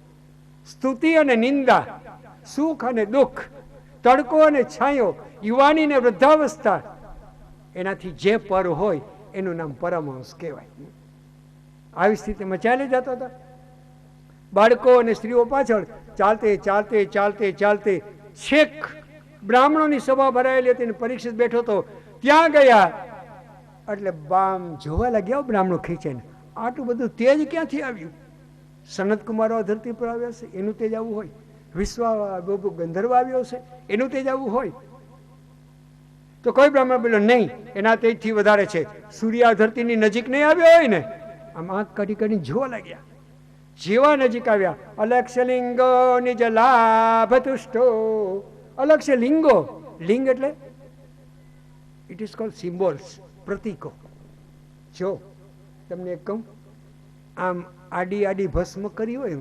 સ્તુતિ અને નિંદા, સુખ અને દુઃખ, તડકો અને છાંયો, યુવાની ને વૃદ્ધાવસ્થા, એનાથી જે પર હોય એનું નામ પરમહંસ કહેવાય. આવી સ્થિતિમાં ચાલી જતા હતા. બાળકો અને સ્ત્રીઓ પાછળ ચાલતે ચાલતે ચાલતે ચાલતે છેક બ્રાહ્મણોની સભા ભરાયેલી હતી, પરીક્ષિત બેઠો હતો. ત્યાં ગયા એટલે બામ જોવા લાગ્યા બ્રાહ્મણો ખેંચાઈને. આટલું બધું તેજ ક્યાંથી આવ્યું? સનત કુમારો ધરતી પર આવ્યા છે, એનું તેજ આવું હોય. વિશ્વ ગંધર્વ આવ્યો છે, એનું તેજ આવું હોય. તો કોઈ બ્રાહ્મણ બોલ્યો નહીં, એના તેજથી વધારે છે. સૂર્ય ધરતીની નજીક નહીં આવ્યો હોય ને, આમ આંખ કાઢી કાઢીને જોવા લાગ્યા. જેવા નજીક આવ્યા, અલક્ષ્ય લિંગો નિજ લાભ તુષ્ટો. અલક્ષ્ય લિંગો, લિંગ એટલે ઇટ ઇઝ કોલ્ડ સિમ્બોલ્સ, પ્રતીકો. જો તમને એક કહું, આમ આડી આડી ભસ્મ કરી હોય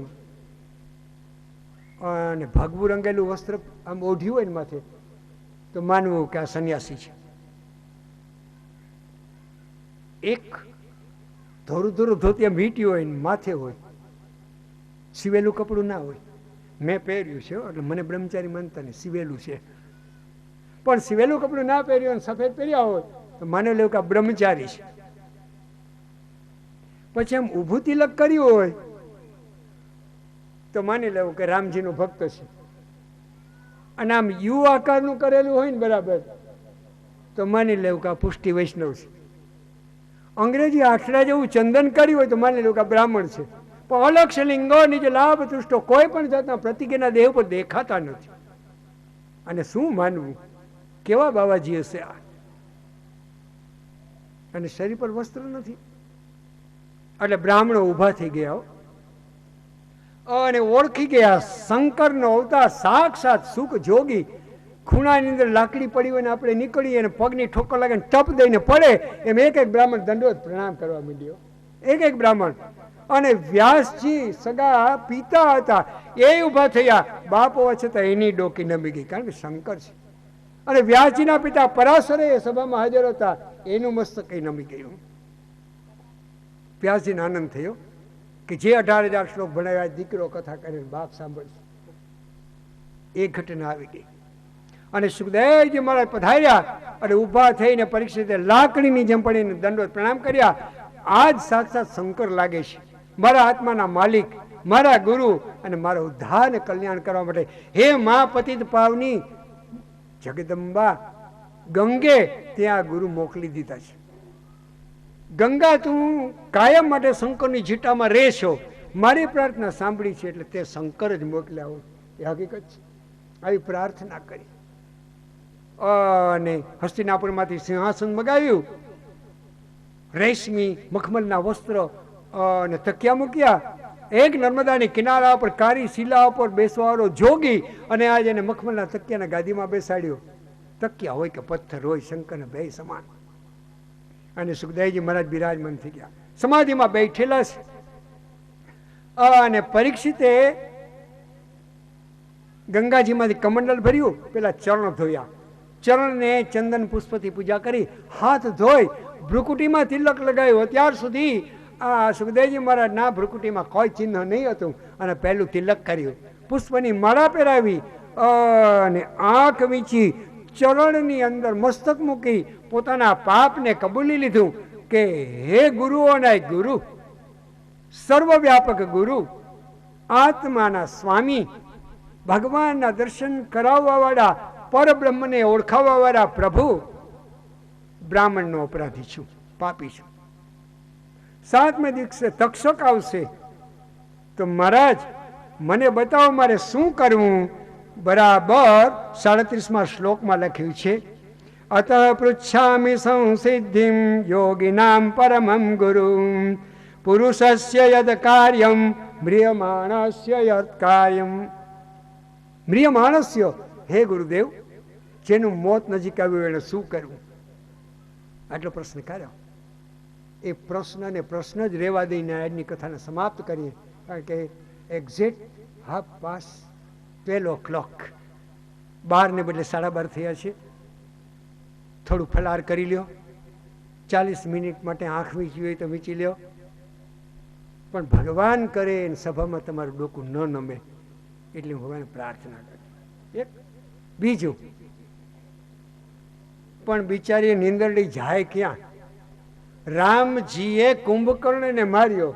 અને ભગવું રંગેલું વસ્ત્ર આમ ઓઢ્યું હોય ને માથે, તો માનવું કે આ સંન્યાસી છે. એક ધોરું ધોરું ધોતી આમ વીંટ્યું હોય ને માથે હોય, સિવેલું કપડું ના હોય. મેં પહેર્યું છે એટલે મને બ્રહ્મચારી માનતા નહીં, સિવેલું છે. પણ સિવેલું કપડું ના પહેર્યું અને સફેદ પહેર્યા હોય તો માની લેવું કે આ બ્રહ્મચારી છે. પછી આમ ઊભું તિલક કર્યું હોય તો માની લેવું કે રામજીનો ભક્ત છે. અને આમ યુ આકારનું કરેલું હોય ને બરાબર, તો માની લેવું કે આ પુષ્ટિ વૈષ્ણવ છે. અંગ્રેજી આઠડા જેવું ચંદન કર્યું હોય તો માની લેવું કે આ બ્રાહ્મણ છે. પણ અલક્ષ્ય લિંગો નિજ લાભ તુષ્ટો, કોઈ પણ જાતના પ્રતિજ્ઞાના દેહ પર દેખાતા નથી. અને શું માનવું? કેવા બાવાજી હશે આ? અને શરીર પર વસ્ત્ર નથી. એટલે બ્રાહ્મણો ઊભા થઈ ગયા અને ઓળખી ગયા શંકરનો અવતાર સાક્ષાત સુખ જોગી. ખૂણાની અંદર લાકડી પડી હોય ને આપણે નીકળીએ અને પગની ઠોકર લાગે ને ટપ દઈને પડે એમ એક એક બ્રાહ્મણ દંડવત પ્રણામ કરવા માંડ્યો. એક એક બ્રાહ્મણ. અને વ્યાસજી સગા પિતા હતા એ ઊભા થયા. બાપ હોવા છતાં એની ડોકી નમી ગઈ, કારણ કે શંકર છે. અને વ્યાસજીના પિતા પરાશરે સભામાં હાજર હતા, એનું મસ્તક નમી ગયું. વ્યાસજીને આનંદ થયો કે જે 18,000 શ્લોક ભણાવ્યા દીકરો કથા કરીને બાપ સાંભળશે. એ ઘટના આવી ગઈ. અને સુખદેવજી મહારાજ પધાર્યા અને ઊભા થઈને પરીક્ષિતે લાકડીની જેમ પડીને દંડવત પ્રણામ કર્યા. આજ સાક્ષાત શંકર લાગે છે, મારા આત્માના માલિક, મારા ગુરુ અને મારા ઉદ્ધાર અને કલ્યાણ કરવા માટે. હે મા પતિત પાવની જગદંબા ગંગે ત્યાં ગુરુ મોકલી દીધા છે. ગંગા તું કાયમ માટે શંકરની જીટામાં રહેશો, મારી પ્રાર્થના સાંભળી છે એટલે તે શંકર જ મોકલ્યા હોય એ હકીકત છે. આવી પ્રાર્થના કરી અને હસ્તિનાપુરમાંથી સિંહાસન મગાવ્યું, રેશમી મખમલના વસ્ત્ર અને તકિયા મૂક્યા. એક નર્મદાની કિનારા પર કાળી શિલા પર બેસવાળો જોગી અને આજે એને મખમલના તકિયાના ગાદીમાં બેસાડ્યો. તકિયા હોય કે પથ્થર હોય, શંકરને બે સમાન. અને સુખદેવજી મહારાજ બિરાજમાન થઈ ગયા, સમાધિમાં બેઠેલા છે. અને પરીક્ષિતે ગંગાજીમાંથી કમંડલ ભર્યું, પેલા ચરણ ધોયા. ચરણને ચંદન પુષ્પથી પૂજા કરી, હાથ ધોઈ ભ્રુકુટીમાં તિલક લગાવ્યું. અત્યાર સુધી આ સુખદેવજી મહારાજના ભ્રુકુટીમાં કોઈ ચિહ્ન નહીં હતું અને પહેલું તિલક કર્યું. પુષ્પની માળા પહેરાવી અને આંખ વીંચી ચરણની અંદર મસ્તક મૂકી પોતાના પાપને કબૂલી લીધું કે હે ગુરુઓના ગુરુ, સર્વવ્યાપક ગુરુ, આત્માના સ્વામી, ભગવાનના દર્શન કરાવવા વાળા, પરબ્રહ્મને ઓળખાવવા વાળા પ્રભુ, બ્રાહ્મણનો અપરાધી છું, પાપી છું. 7મે દિવસે તક્ષક આવશે તો મહારાજ મને બતાવો મારે શું કરવું. બરાબર 37મા શ્લોકમાં લખ્યું છે, અત પૃચ્છામિ સંસિદ્ધિમ યોગિનામ પરમમ ગુરુ પુરુષસ્ય યદ કાર્યમ મ્રિયમાણસ્ય યદ કાર્યમ. મ્રિયમાણસ્ય, હે ગુરુદેવ, જેનું મોત નજીક આવ્યું એને શું કરવું? આટલો પ્રશ્ન કર્યો. એ પ્રશ્ન જ રહેવા દઈને આજની કથાને સમાપ્ત કરીએ, કારણ કે એક્ઝેક્ટ 12:30 12ને બદલે 12:30 થયા છે. થોડું ફલાર કરી લ્યો, 40 મિનિટ માટે આંખ વીંચી હોય તો વીંચી લ્યો, પણ ભગવાન કરે સભામાં તમારું ડોકું ન નમે એટલે હું ભગવાન પ્રાર્થના કરું. એક બીજું, પણ બિચારી નીંદરડી જાય ક્યાં? રામજીએ કુંભકર્ણને માર્યો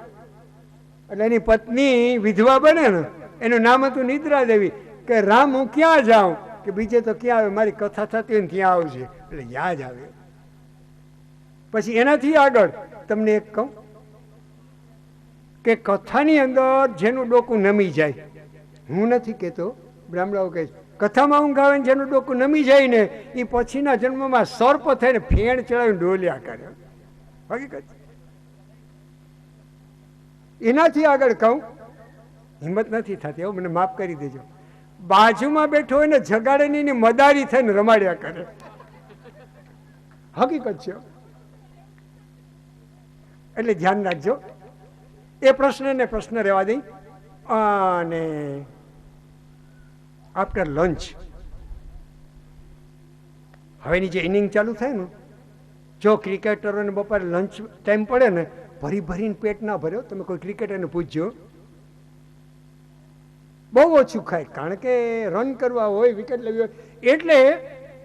એટલે એની પત્ની વિધવા બને ને, એનું નામ હતું નિદ્રા દેવી. કે રામ હું ક્યાં જાઉં? કે બીજે તો ક્યાં આવે, મારી કથા થતી હોય ને ત્યાં આવશે. એટલે યાદ આવે. પછી એનાથી આગળ તમને એક કહું કે કથાની અંદર જેનું ડોકું નમી જાય, હું નથી કહેતો, બ્રાહ્મણો કહે કથામાં ઊંઘ આવે ને જેનું ડોકું નમી જાય ને એ પછીના જન્મમાં સર્પ થઈને ફેણ ચડાવીને ડોલ્યા કરે. હકીકત. એનાથી આગળ કહું, હિંમત નથી થતી, એવું મને માફ કરી દેજો, બાજુમાં બેઠો હોય ને જગાડે ની મદારી થઈને રમાડ્યા કરે. હકીકત છે. એટલે ધ્યાન રાખજો. એ પ્રશ્ન રહેવા દઈ. અને આફ્ટર લંચ હવેની જે ઇનિંગ ચાલુ થાય ને, જો ક્રિકેટરોને બપોરે લંચ ટાઈમ પડે ને, ભરીને પેટ ના ભર્યો, તમે કોઈ ક્રિકેટરને પૂછજો, બહુ ઓછું ખાય, કારણ કે રન કરવા હોય, વિકેટ લેવી હોય. એટલે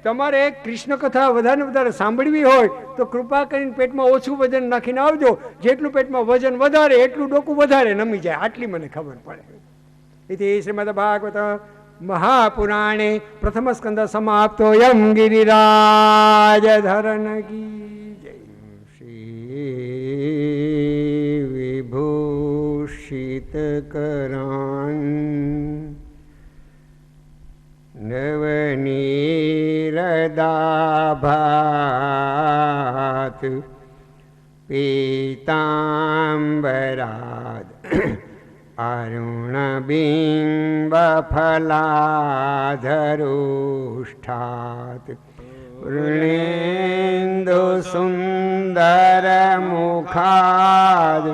તમારે કૃષ્ણ કથા વધારે સાંભળવી હોય તો કૃપા કરીને પેટમાં ઓછું વજન નાખીને આવજો. જેટલું પેટમાં વજન વધારે એટલું ડોકું વધારે નમી જાય, આટલી મને ખબર પડે. એથી શ્રીમદ ભાગવત મહાપુરાણે પ્રથમ સ્કંદ સમાપ્તો યમ ગિરિરાજ ધરણ કી જય. શ્રી વિભૂષિત કરાન નવનીર गदाभात् पीताम्बराद् अरुणबिम्बफलाधरोष्ठात् पूर्णेन्दुसुन्दरमुखाद्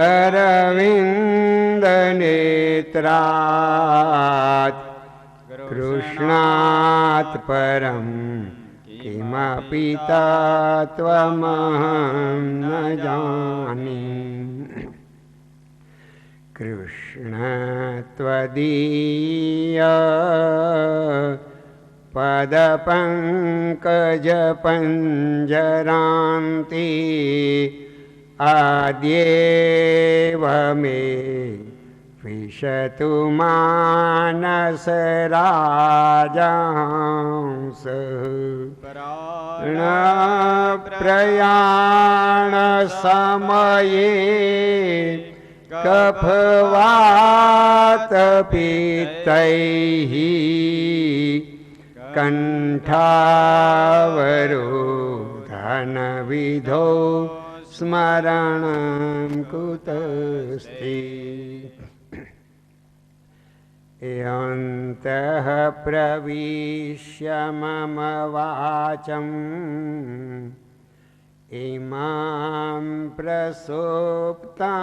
अरविन्दनेत्रात् कृष्णात् परं किमपि तत्त्वमहं न जाने। कृष्ण त्वदीय पदपङ्कजपञ्जरान्ति आद्येव मे विशतु मानसराजांस। प्रयाणसमये कफवातपित्तैः कण्ठावरोधनविधौ स्मरणं कुतस्ते। यन्तः प्रविश्य मम वाचम् इमां प्रसुप्तां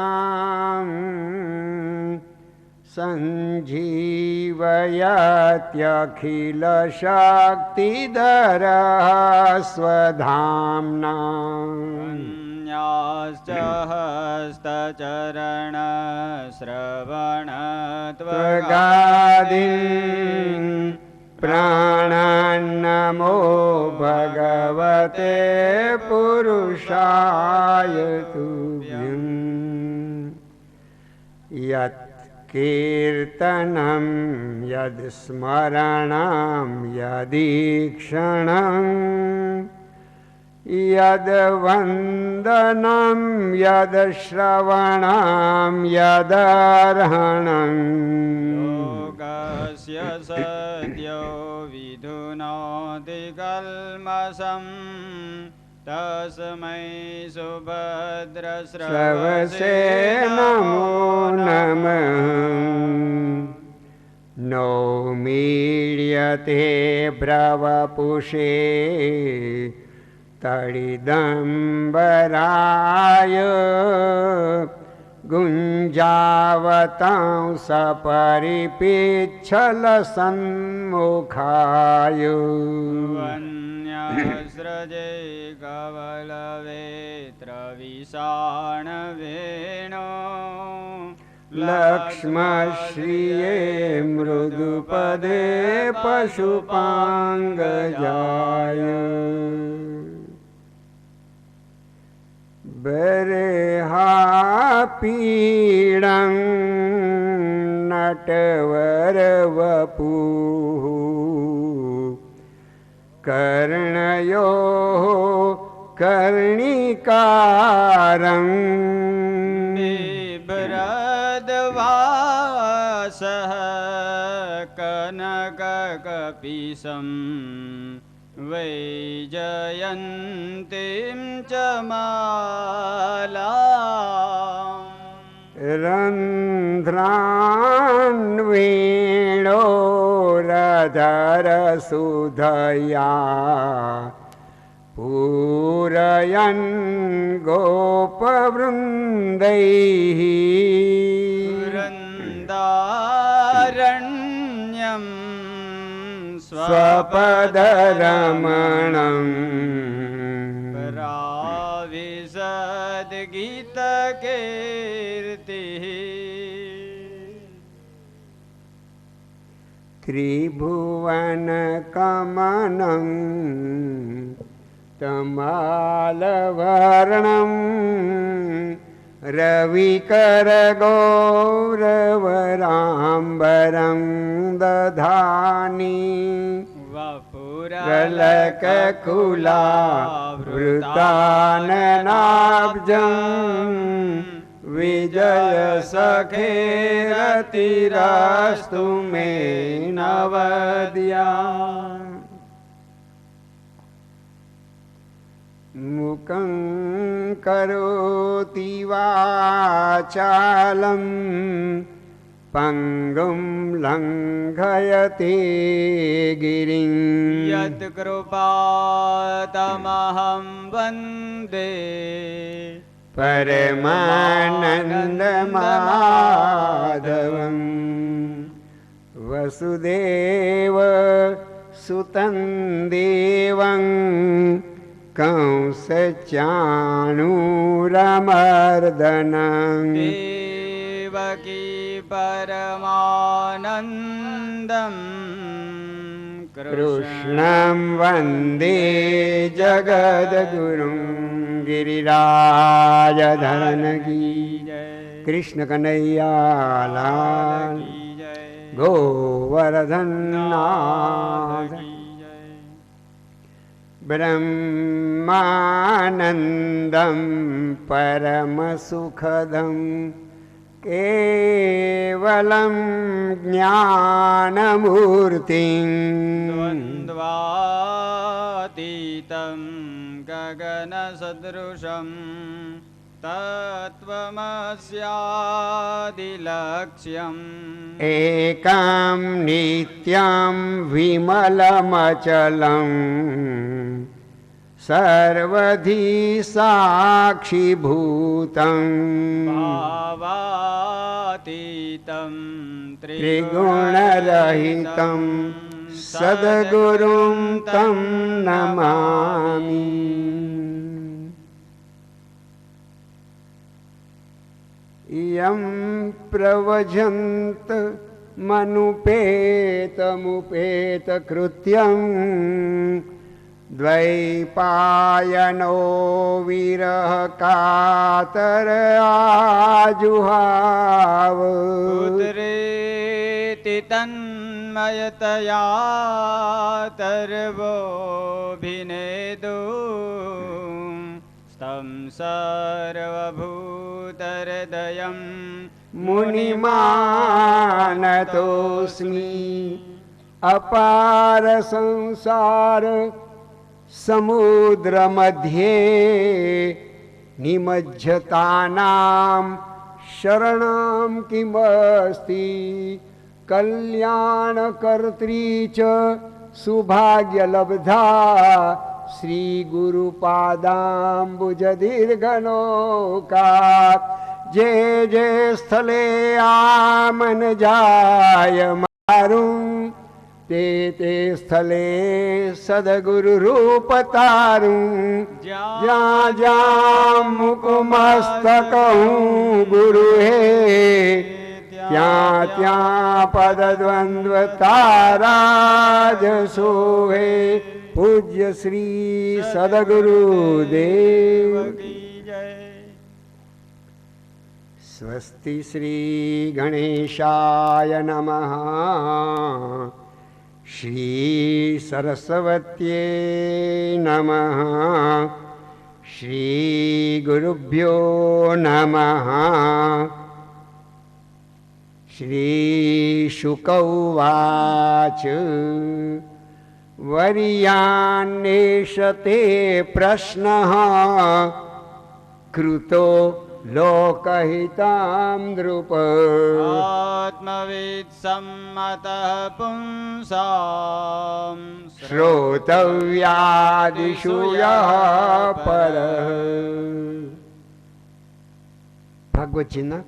सञ्जीवयत्यखिलशक्तिधरः स्वधाम्ना। हस्तहस्तचरणश्रवणत्वगादीन् प्राणान्नमो भगवते पुरुषाय तुभ्यं। यत्कीर्तनं यद्स्मरणं यदीक्षणं यद्वन्दनं यद्श्रवणं यदर्हणम् लोकस्य सद्यो विधुनोति कल्मषं तस्मै सुभद्रश्रवसे नमो नमः। नौमीड्यते ब्रवपुषे तडिदम्बराय गुञ्जावतां सपरिपिच्छलसन्मुखाय। वन्यस्रजे कवलवेत्रविषाणवेणो लक्ष्मश्रिये मृदुपदे पशुपाङ्गजाय। बर्हापीडं नटवरवपुः कर्णयोः कर्णिकारं बिभ्रद्वासः कनककपिशं वैजयन्तीं च मालाम्। रन्ध्रान्वेणोरधरसुधया पूरयन् गोपवृन्दैः वृन्दारण्यं स्वपदरमणम् प्राविशद्गीतकीर्तिः। त्रिभुवनकमनं तमालवर्णं रविकरगौरवराम्बरं दधानि। वपुरलककुलावृताननाब्जं विजयसखेरतिरस्तु मे नवद्या। કરોતિ વાચાલમ પંગુમ લંઘયતે ગિરિં યત કૃપાતમહં વંદે પરમાનંદ માધવં વસુદેવ સુતં દેવં કંસ ચાણૂરમર્દનં દેવકી પરમાનંદં કૃષ્ણં વંદે જગદગુરું ગિરિરાજધરન કી જય કૃષ્ણ કનૈયાલાલ ગોવર્ધનનાથ બ્રહ્માનંદં પરમસુખદં કેવલં જ્ઞાનમૂર્તિં દ્વંદ્વાતીतं ગગનસદૃશં તત્વમસ્યાદિલક્ષ્યम् એકં નિત્યં વિમલમચલં સર્વધી સાક્ષીભૂતં ભાવાતીतं ત્રિગુણરહિतं સદગુરું तं નમામિ. યં પ્રવજંત મનુપેતમુપેતકૃત્યં દ્વૈપાયનો વિરહ કાતર આજુહાવ પુત્રેતિ તન્મયતયા તર્વોభిનેદુ સ્તં સર્વભૂતહૃદયં મુનિમાનતોસ્મિ અપાર સંસાર સમુદ્ર મધ્યે નિમજ્જતાનાં શરણં કિમસ્તિ કલ્યાણકર્ત્રી ચ સુભાગ્યલબ્ધા શ્રી ગુરુપાદાંબુજ દીર્ઘનોકા જે જે સ્થલે આમન જાય મારું તે તે સ્થલે સદગુરુ રૂપ તારું જ્યાં જ્યાં મુકમસ્તક હું ગુરુ હે ત્યાં ત્યાં પદદ્વંદ્વ તારા જ સોહે. પૂજ્ય શ્રી સદગુરુદેવ. સ્વસ્તિ શ્રી ગણેશાય નમઃ. શ્રી સરસ્વત્યે નમઃ. શ્રી ગુરુભ્યો નમઃ. શ્રી શુક ઉવાચ વર્યાન્નેષતે પ્રશ્નઃ કૃતો લોકહિતાં નૃપ આત્મવિદ સંમતઃ પુંસાં શ્રોતવ્યાદિષુ યઃ પરઃ. ભાગવતજીના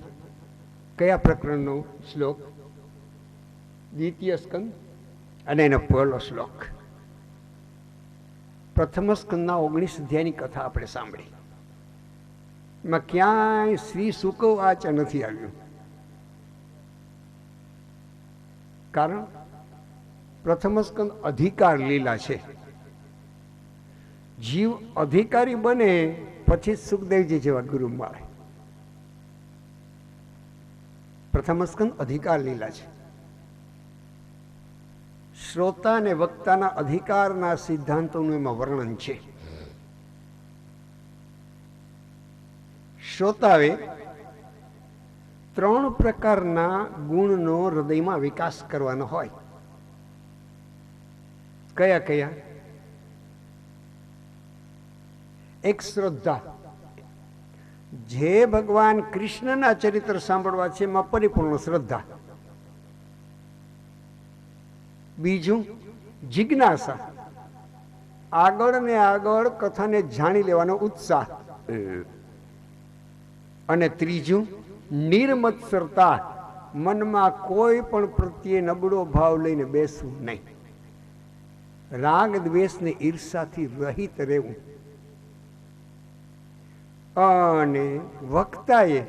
કયા પ્રકરણનો શ્લોક? દ્વિતીય સ્કંદ અને એનો પહેલો શ્લોક. પ્રથમ સ્કંદના 19 અધ્યાયની કથા આપણે સાંભળી. એમાં ક્યાંય શ્રી શુકવાચ નથી આવ્યું. કારણ પ્રથમ સ્કંદ અધિકાર લીલા છે. જીવ અધિકારી બને પછી સુખદેવજી જેવા ગુરુ મળે. પ્રથમ સ્કંદ અધિકાર લીલા છે. શ્રોતા અને વક્તાના અધિકારના સિદ્ધાંતોનું એમાં વર્ણન છે. શ્રોતાએ 3 પ્રકારના ગુણનો હૃદયમાં વિકાસ કરવાનો હોય. કયા કયા? એક શ્રદ્ધા, જે ભગવાન કૃષ્ણના ચરિત્ર સાંભળવા છે એમાં પરિપૂર્ણ શ્રદ્ધા. બીજું જિજ્ઞાસા, આગળ ને આગળ કથાને જાણી લેવાનો ઉત્સાહ. અને ત્રીજું નિર્મત્સરતા, મનમાં કોઈ પણ પ્રત્યે નબળો ભાવ લઈને બેસવું નહીં, રાગ દ્વેષ ને ઈર્ષાથી રહિત રહેવું. અને વક્તાએ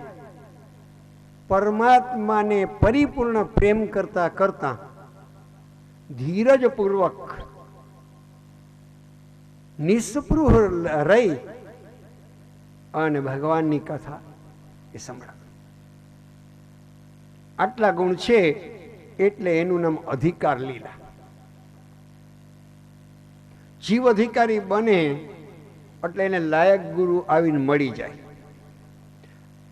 પરમાત્માને પરિપૂર્ણ પ્રેમ કરતા કરતા ધીરજપૂર્વક નિસ્પૃહ રહી અને ભગવાનની કથા એ સંભળાવે. આટલા ગુણ છે એટલે એનું નામ અધિકાર લીલા. જીવ અધિકારી બને એટલે એને લાયક ગુરુ આવીને મળી જાય.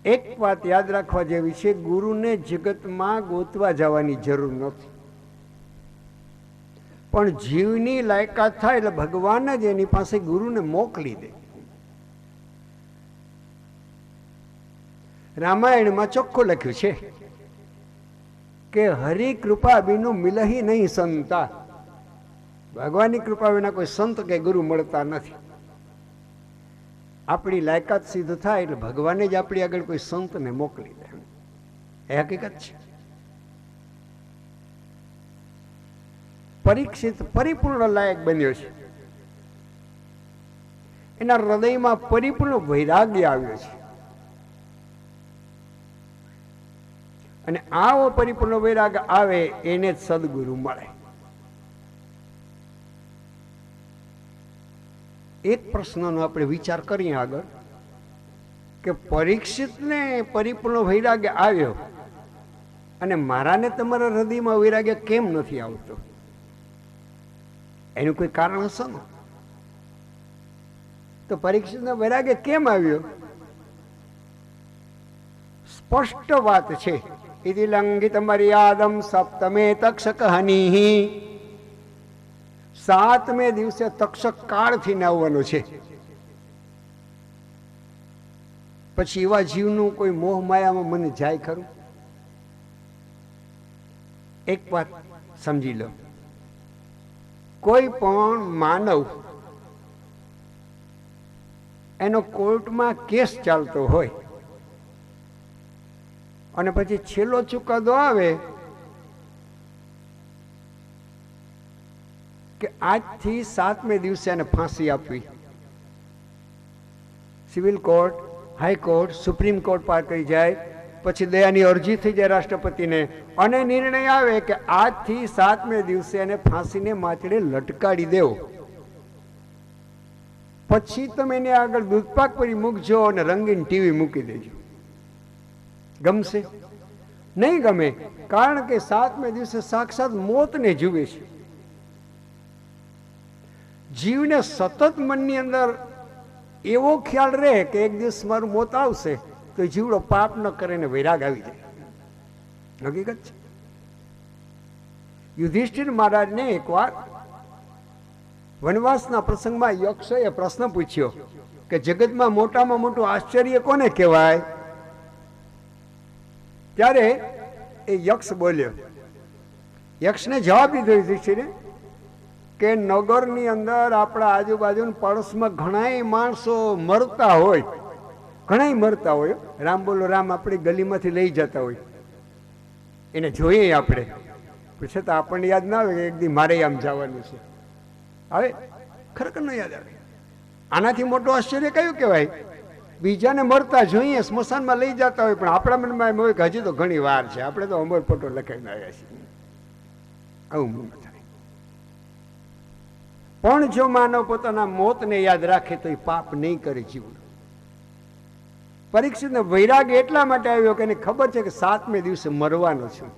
એક વાત યાદ રાખવા જેવી છે, ગુરુને જગતમાં ગોતવા જવાની જરૂર નથી, પણ જીવની લાયકાત થાય એટલે ભગવાન જ એની પાસે ગુરુને મોકલી દે. રામાયણમાં ચોખ્ખું લખ્યું છે કે હરિ કૃપા બિનું મિલહી નહીં સંતા. ભગવાનની કૃપા વિના કોઈ સંત કે ગુરુ મળતા નથી. આપણી લાયકાત સિદ્ધ થાય એટલે ભગવાને જ આપણી આગળ કોઈ સંતને મોકલી દે, એ હકીકત છે. પરીક્ષિત પરિપૂર્ણ લાયક બન્યો છે. એના હૃદયમાં પરિપૂર્ણ વૈરાગ્ય આવ્યો છે. અને આવો પરિપૂર્ણ વૈરાગ આવે એને જ સદગુરુ મળે. એક પ્રશ્નનો આપણે વિચાર કરીએ આગળ કે પરીક્ષિતને પરિપૂર્ણ વૈરાગ્ય આવ્યો અને મારાને તમારા હૃદયમાં વૈરાગ્ય કેમ નથી આવતો? એનું કોઈ કારણ હશે ને? તો પરીક્ષિતને વૈરાગ્ય કેમ આવ્યો? સ્પષ્ટ વાત છે. ઇતિ લંઘિત મર્યાદમ સપ્તમે તક્ષક હનિ. 7મે દિવસે તક્ષક કાળથી આવવાનો છે. પછી એવા જીવનું કોઈ મોહ માયામાં મને જાય ખરું? એક વાત સમજી લો, કોઈ પણ માનવ એનો કોર્ટમાં કેસ ચાલતો હોય અને પછી છેલ્લો ચુકાદો આવે કે આજથી 7મે દિવસે એને ફાંસી આપવી. Civil court, high court, supreme court પાર કરી જાય, પછી દયાની અરજી થઈ જાય રાષ્ટ્રપતિને અને નિર્ણય આવે કે આજથી 7મે દિવસે એને ફાંસીને માથડે લટકાડી દેવો. પછી તમે એને આગળ દૂધપાક પરી મૂકજો અને રંગીન ટીવી મૂકી દેજો. ગમશે? નહીં ગમે, કારણ કે 7મે દિવસે સાક્ષાત મોતને જુએ છે. જીવને સતત મનની અંદર એવો ખ્યાલ રહે કે એક દિવસ મારું મોત આવશે તો જીવડો પાપ ન કરે ને વૈરાગ આવી જાય. હકીકત છે. યુધિષ્ઠિર મહારાજને એકવાર વનવાસના પ્રસંગમાં યક્ષએ પ્રશ્ન પૂછ્યો કે જગતમાં મોટામાં મોટું આશ્ચર્ય કોને કહેવાય? ત્યારે એ યક્ષ બોલ્યો. યક્ષને જવાબ દીધો યુધિષ્ઠિરે કે નગરની અંદર આપણા આજુબાજુ પડોશમાં ઘણાય માણસો મરતા હોય, ઘણાય મરતા હોય. રામ બોલો રામ આપણી ગલીમાંથી લઈ જતા હોય, એને જોઈએ આપણે, પછી તો આપણને યાદ ના આવે કે એક દી મારે આમ જવાનું છે. હવે ખરેખર ન યાદ આવે. આનાથી મોટું આશ્ચર્ય કયું કહેવાય? બીજાને મરતા જોઈએ, સ્મશાનમાં લઈ જતા હોય, પણ આપણા મનમાં એમ હોય કે હજી તો ઘણી વાર છે, આપણે તો અમર પટો લખાઈને આવ્યા છીએ. આવું મન થાય. પણ જો માનવ પોતાના મોતને યાદ રાખે તો એ પાપ નહીં કરે જીવન. પરીક્ષિતને વૈરાગ એટલા માટે આવ્યો કે એને ખબર છે કે 7મે દિવસે મરવાનો છું.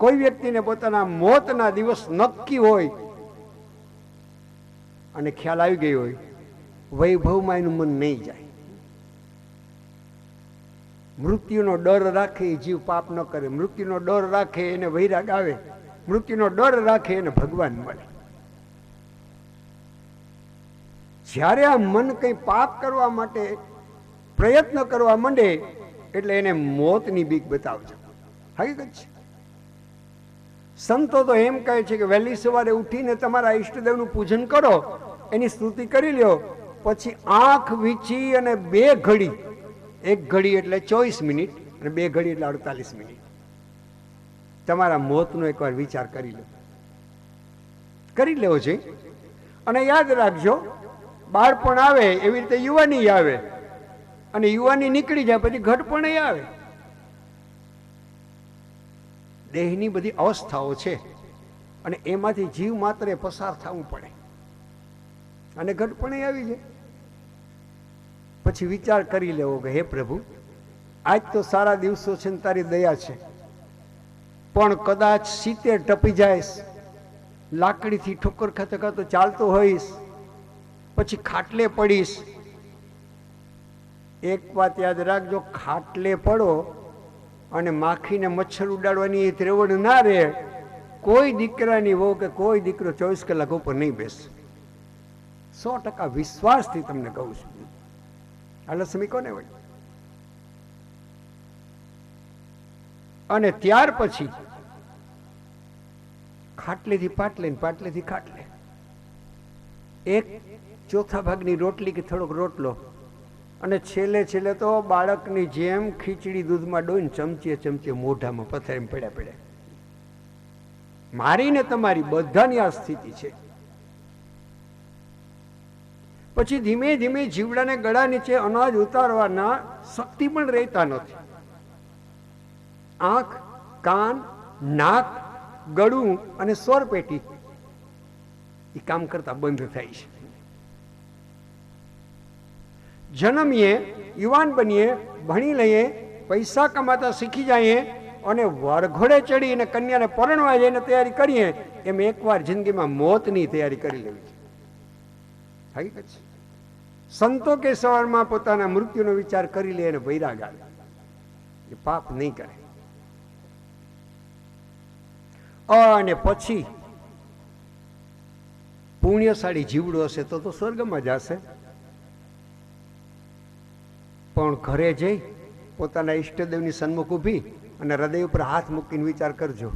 કોઈ વ્યક્તિને પોતાના મોતના દિવસ નક્કી હોય અને ખ્યાલ આવી ગયો હોય, વૈભવમાં એનું મન નહીં જાય. મૃત્યુનો ડર રાખે એ જીવ પાપ ન કરે. મૃત્યુનો ડર રાખે એને વૈરાગ આવે. મૃત્યુનો ડર રાખે એને ભગવાન મળે. જ્યારે આ મન કંઈ પાપ કરવા માટે પ્રયત્ન કરવા માંડે એટલે એને મોતની બીક બતાવજો. હકીકત છે. સંતો તો એમ કહે છે કે વહેલી સવારે ઉઠીને તમારા ઈષ્ટદેવનું પૂજન કરો, એની સ્તુતિ કરી લ્યો, પછી આંખ વીંચી અને 2 ઘડી, 1 ઘડી એટલે 24 મિનિટ અને 2 ઘડી એટલે 48 મિનિટ તમારા મોતનો એકવાર વિચાર કરી લો, કરી લેવો છે. અને યાદ રાખજો, બાળપણ આવે એવી રીતે યુવાની આવે, અને યુવાની નીકળી જાય પછી ઘટપણ આવે. દેહની બધી અવસ્થાઓ છે અને એમાંથી જીવ માત્ર પસાર થવું પડે અને ઘટપણે આવી જાય. પછી વિચાર કરી લેવો કે હે પ્રભુ, આજ તો સારા દિવસો છે ને તારી દયા છે, પણ કદાચ 70 ટપી જાય, લાકડીથી ઠોકર ખાતે ખાતો ચાલતો હોઈશ, પછી ખાટલે પડીશ. એક વાત યાદ રાખજો, ખાટલે પડો અને માખીને મચ્છર ઉડાડવાની ત્રેવડ ના રહે, કોઈ દીકરાની વહુ કે કોઈ દીકરો 24 કલાક ઉપર નહીં બેસે. 100% વિશ્વાસથી તમને કહું છું. હાલ સમી કોને હોય. અને ત્યાર પછી ખાટલેથી પાટલે, પાટલેથી ખાટલે, 1/4 ભાગની રોટલી કે થોડોક રોટલો, અને છેલ્લે છેલ્લે તો બાળકની જેમ ખીચડી દૂધમાં ડોઈને ચમચીએ ચમચીએ મોઢામાં પથારીમાં પડ્યા પડ્યા. મારી ને તમારી બધાની આ સ્થિતિ છે. પછી ધીમે ધીમે જીવડાને ગળા નીચે અનાજ ઉતારવાના શક્તિ પણ રહેતા નથી. આંખ, કાન, નાક, ગળું અને સ્વર પેટી એ કામ કરતા બંધ થાય છે. જન્મીએ, યુવાન બનીએ, ભણી લઈએ, પૈસા કમાતા શીખી જઈએ અને વરઘોડે ચડી અને કન્યાને પરણવા જઈને તૈયારી કરીએ, એમ એકવાર જિંદગીમાં મોતની તૈયારી કરી લેવી છે. હકીકત છે. સંતો કે સવારમાં પોતાના મૃત્યુનો વિચાર કરી લે અને વૈરાગ આવે, એ પાપ નહીં કરે. અને પછી પુણ્યશાળી જીવડો હશે તો સ્વર્ગમાં જશે. પણ ઘરે જઈ પોતાના ઈષ્ટદેવની સન્મુખ ઊભી અને હૃદય ઉપર હાથ મૂકીને વિચાર કરજો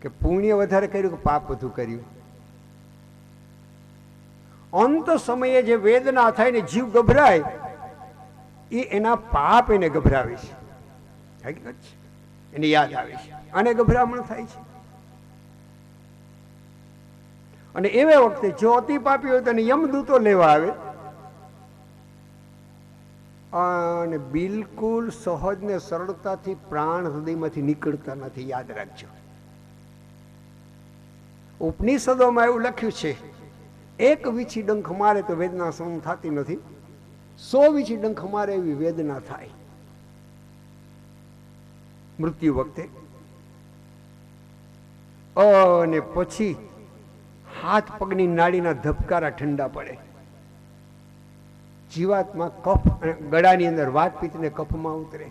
કે પુણ્ય વધારે કર્યું કે પાપ વધુ કર્યું. અંત સમયે જે વેદના થાય ને જીવ ગભરાય, એ એના પાપ એને ગભરાવે છે. હકીકત છે. એને યાદ આવે છે અને ગભરામણ થાય છે. અને એવે વખતે જો અતિ પાપી હોય તો યમદૂતો લેવા આવે અને બિલકુલ સહજ ને સરળતાથી પ્રાણ હૃદયમાંથી નીકળતા નથી. યાદ રાખજો, ઉપનિષદોમાં એવું લખ્યું છે, 1 વીછી ડંખ મારે તો વેદના સહન થતી નથી, 100 વીછી ડંખ મારે એવી વેદના થાય મૃત્યુ વખતે. અને પછી હાથ પગની નાડીના ધબકારા ઠંડા પડે, જીવાતમાં કફ અને ગળાની અંદર વાત પિત્તને કફમાં ઉતરે,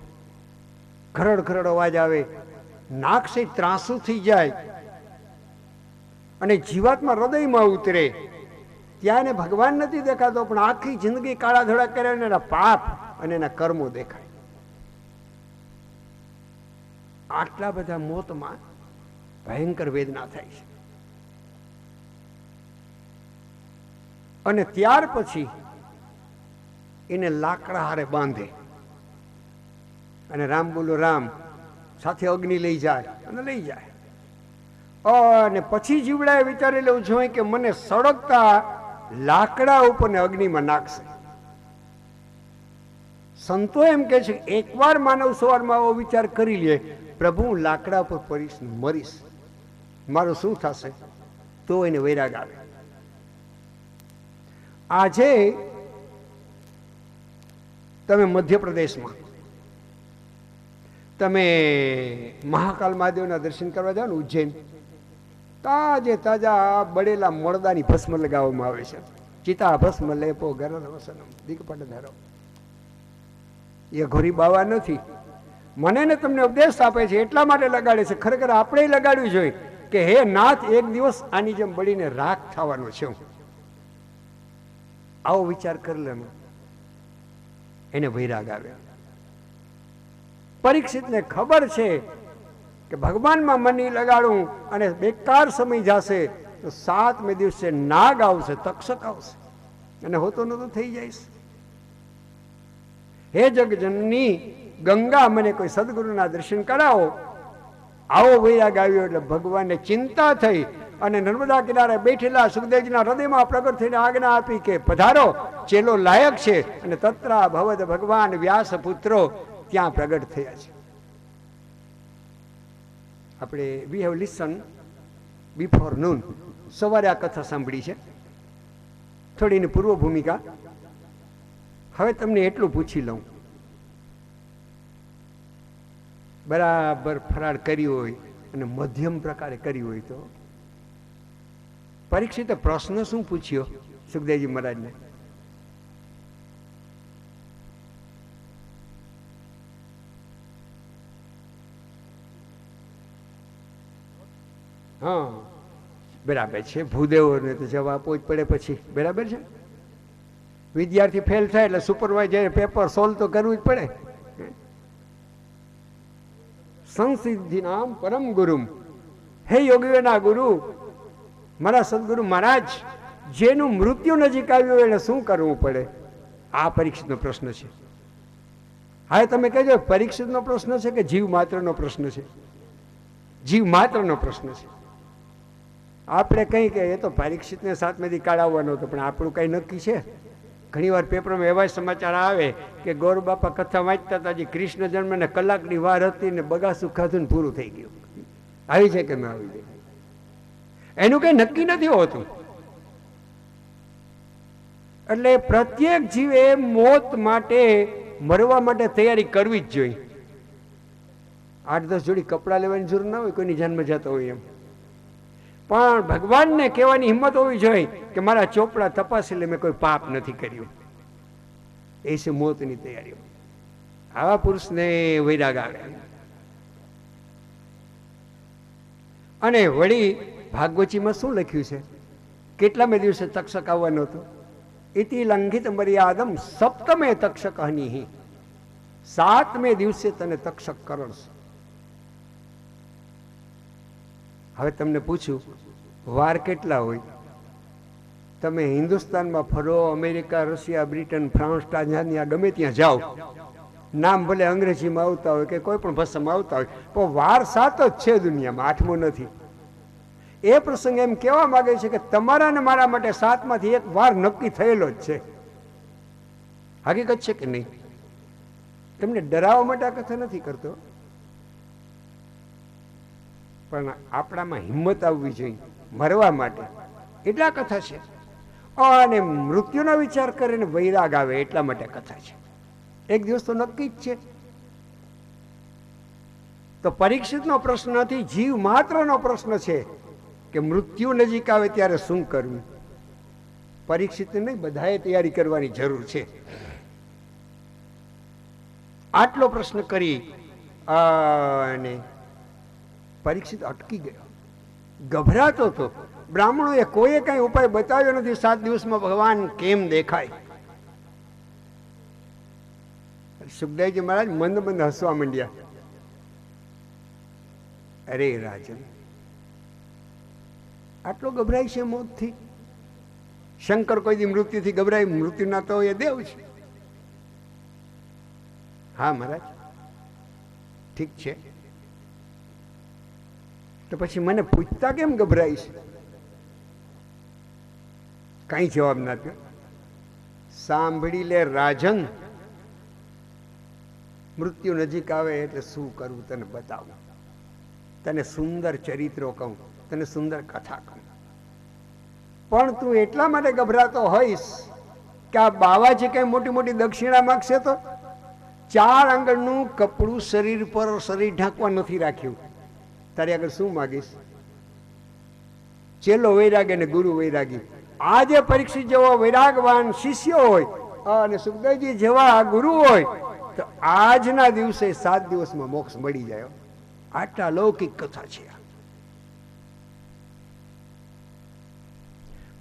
ખરડ ખરડ અવાજ આવે, નાક સે ત્રાસુ થઈ જાય અને જીવાતમાં હૃદયમાં ઉતરે. ત્યાં એને ભગવાન નથી દેખાતો, પણ આખી જિંદગી કાળા ધોળા કર્યા અને એના પાપ અને એના કર્મો દેખાય. આટલા બધા મોતમાં ભયંકર વેદના થાય છે. અને ત્યાર પછી એને લાકડા હારે બાંધે અને રામ બોલો રામ સાથે અગ્નિ લઈ જાય અને લઈ જાય. અને પછી જીવડાએ વિચારી લેવું જોઈએ કે મને સળગતા લાકડા ઉપર ને અગ્નિમાં નાખશે. સંતો એમ કે છે એકવાર માનવ સવારમાં આવો વિચાર કરી લે, પ્રભુ હું લાકડા પર પડીશ મરીશ, મારું શું થશે, તો એને વૈરાગ આવે. આજે તમે મધ્યપ્રદેશમાં તમે મહાકાલ મહાદેવના દર્શન કરવા જાઓ ને ઉજ્જૈન, તાજે તાજા બળેલા મળદાની ભસ્મ લગાવવામાં આવે છે. ચિતા ભસ્મ લેપો ગરલ વસનમ દિગપટ ધરો. એ ઘોરી બાવા નથી, મને ને તમને ઉપદેશ આપે છે એટલા માટે લગાડે છે. ખરેખર આપણે લગાડવું જોઈએ કે હે નાથ, એક દિવસ આની જેમ બળીને રાખ થવાનો છે. આવો વિચાર કરી લે. એને વૈરાગ આવ્યો. પરીક્ષિતને ખબર છે કે ભગવાનમાં મની લગાડું અને બેકાર સમય જશે તો 7મે દિવસે નાગ આવશે, તક્ષક આવશે અને હોતો નતો થઈ જઈશ. હે જગજનની ગંગા, મને કોઈ સદગુરુના દર્શન કરાવો. આવો વૈરાગ આવ્યો એટલે ભગવાનને ચિંતા થઈ અને નર્મદા કિનારે બેઠેલા સુખદેવજીના હૃદયમાં પ્રગટ થઈને આજ્ઞા આપી કે પધારો, ચેલો લાયક છે. અને તત્રા ભવદ ભગવાન વ્યાસ પુત્રો ત્યાં પ્રગટ થયા છે. આપણે we have listen before noon, સવારે આ કથા સાંભળી છે, થોડીની પૂર્વ ભૂમિકા. હવે તમને એટલું પૂછી લઉં, બરાબર ફરાળ કર્યું હોય અને મધ્યમ પ્રકારે કર્યું હોય તો પરીક્ષિતે પ્રશ્ન શું પૂછ્યો સુખદેવજી મહારાજને? હા, બરાબર છે. ભૂદેવોને તો જવાબ આપવો જ પડે પછી, બરાબર છે. વિદ્યાર્થી ફેલ થાય એટલે સુપરવાઇઝર પેપર સોલ્વ તો કરવું જ પડે. સંસિદ્ધિ નામ પરમ ગુરુમ, હે યોગીઓના ગુરુ, મારા સદગુરુ મહારાજ, જેનું મૃત્યુ નજીક આવ્યું એને શું કરવું પડે? આ પરીક્ષિતનો પ્રશ્ન છે. હા, તમે કહેજો પરીક્ષિતનો પ્રશ્ન છે કે જીવ માત્રનો પ્રશ્ન છે? જીવ માત્રનો પ્રશ્ન છે. આપણે કંઈ કે એ તો પરીક્ષિતને 7મેથી કાઢવાનો હતો, પણ આપણું કંઈ નક્કી છે? ઘણી વાર પેપરમાં એવા સમાચાર આવે કે ગોર બાપા કથા વાંચતા હતા, હજી કૃષ્ણ જન્મને કલાકની વાર હતી ને બગાસું ખાધું ને પૂરું થઈ ગયું. આવી છે કે ન આવી જાય? એનું કંઈ નક્કી નથી હોતું. એટલે પ્રત્યેક જીવે મોત માટે, મરવા માટે તૈયારી કરવી જ જોઈએ. 8-10 જોડી કપડાં લેવાની જરૂર ના હોય કોઈની જાનમાં જતો હોય એમ, પણ ભગવાનને કહેવાની હિંમત હોવી જોઈએ કે મારા ચોપડા તપાસી લે, મેં કોઈ પાપ નથી કર્યું. એ છે મોતની તૈયારી. આવા પુરુષને વૈરાગ આવે. અને વળી ભાગવચીમાં શું લખ્યું છે? કેટલામે દિવસે તક્ષક આવવાનો હતો? ઇતિ લંઘિત મર્યાદમ સપ્તમે તક્ષક હનિ, 7મે દિવસે તને તક્ષક કરશે. હવે તમને પૂછું, વાર કેટલા હોય? તમે હિન્દુસ્તાનમાં ફરો, America, Russia, Britain, France, Tanzania, ગમે ત્યાં જાઓ, નામ ભલે અંગ્રેજીમાં આવતા હોય કે કોઈ પણ ભાષામાં આવતા હોય, પણ વાર 7 જ છે દુનિયામાં, 8મો નથી. એ પ્રસંગે એમ કહેવા માંગે છે કે તમારા ને મારા માટે 7માંથી એક વાર નક્કી થયેલો જ છે. હકીકત છે કે નહીં? તમને ડરાવવા માટે આ કથા નથી કરતો, પણ આપણામાં હિંમત આવવી જોઈએ મરવા માટે, એટલા કથા છે. અને મૃત્યુનો વિચાર કરીને વૈરાગ આવે એટલા માટે કથા છે. એક દિવસ તો નક્કી જ છે. તો પરીક્ષિતનો પ્રશ્ન નથી, જીવ માત્રનો પ્રશ્ન છે કે મૃત્યુ નજીક આવે ત્યારે શું કરવું. પરીક્ષિતને નહીં, બધાએ તૈયારી કરવાની જરૂર છે. આટલો પ્રશ્ન કરી અને પરીક્ષિત અટકી ગયો, ગભરાતો હતો. બ્રાહ્મણોએ કોઈએ કઈ ઉપાય બતાવ્યો નથી 7 દિવસમાં ભગવાન કેમ દેખાય. સુખદેવજી મહારાજ મંદ મંદ હસવા માંડ્યા. અરે રાજન, આટલો ગભરાય છે મોતથી? શંકર કોઈ દી મૃત્યુથી ગભરાય? મૃત્યુના તો એ દેવ છે. હા મહારાજ, ઠીક છે, તો પછી મને પૂછતા કેમ ગભરાય છે? કઈ જવાબ ના આપ્યો. સાંભળી લે રાજન, મૃત્યુ નજીક આવે એટલે શું કરવું તને બતાવું. તને સુંદર ચરિત્રો કહું, તને સુંદર કથા કહું. પણ તું એટલા માટે ગભરાતો હોઈશ કે આ બાવાજી કઈ મોટી મોટી દક્ષિણા માગશે તો 4 આંગળનું કપડું શરીર પર શરીર ઢાંકવા નથી રાખ્યું. તારી આગળ શું માગીશ? ચેલો વૈરાગી અને ગુરુ વૈરાગી. આજે પરીક્ષિત જેવો વૈરાગવાન શિષ્ય હોય અને સુખદેવજી જેવા ગુરુ હોય તો આજના દિવસે 7 દિવસમાં મોક્ષ મળી જાય. આટલા લૌકિક કથા છે.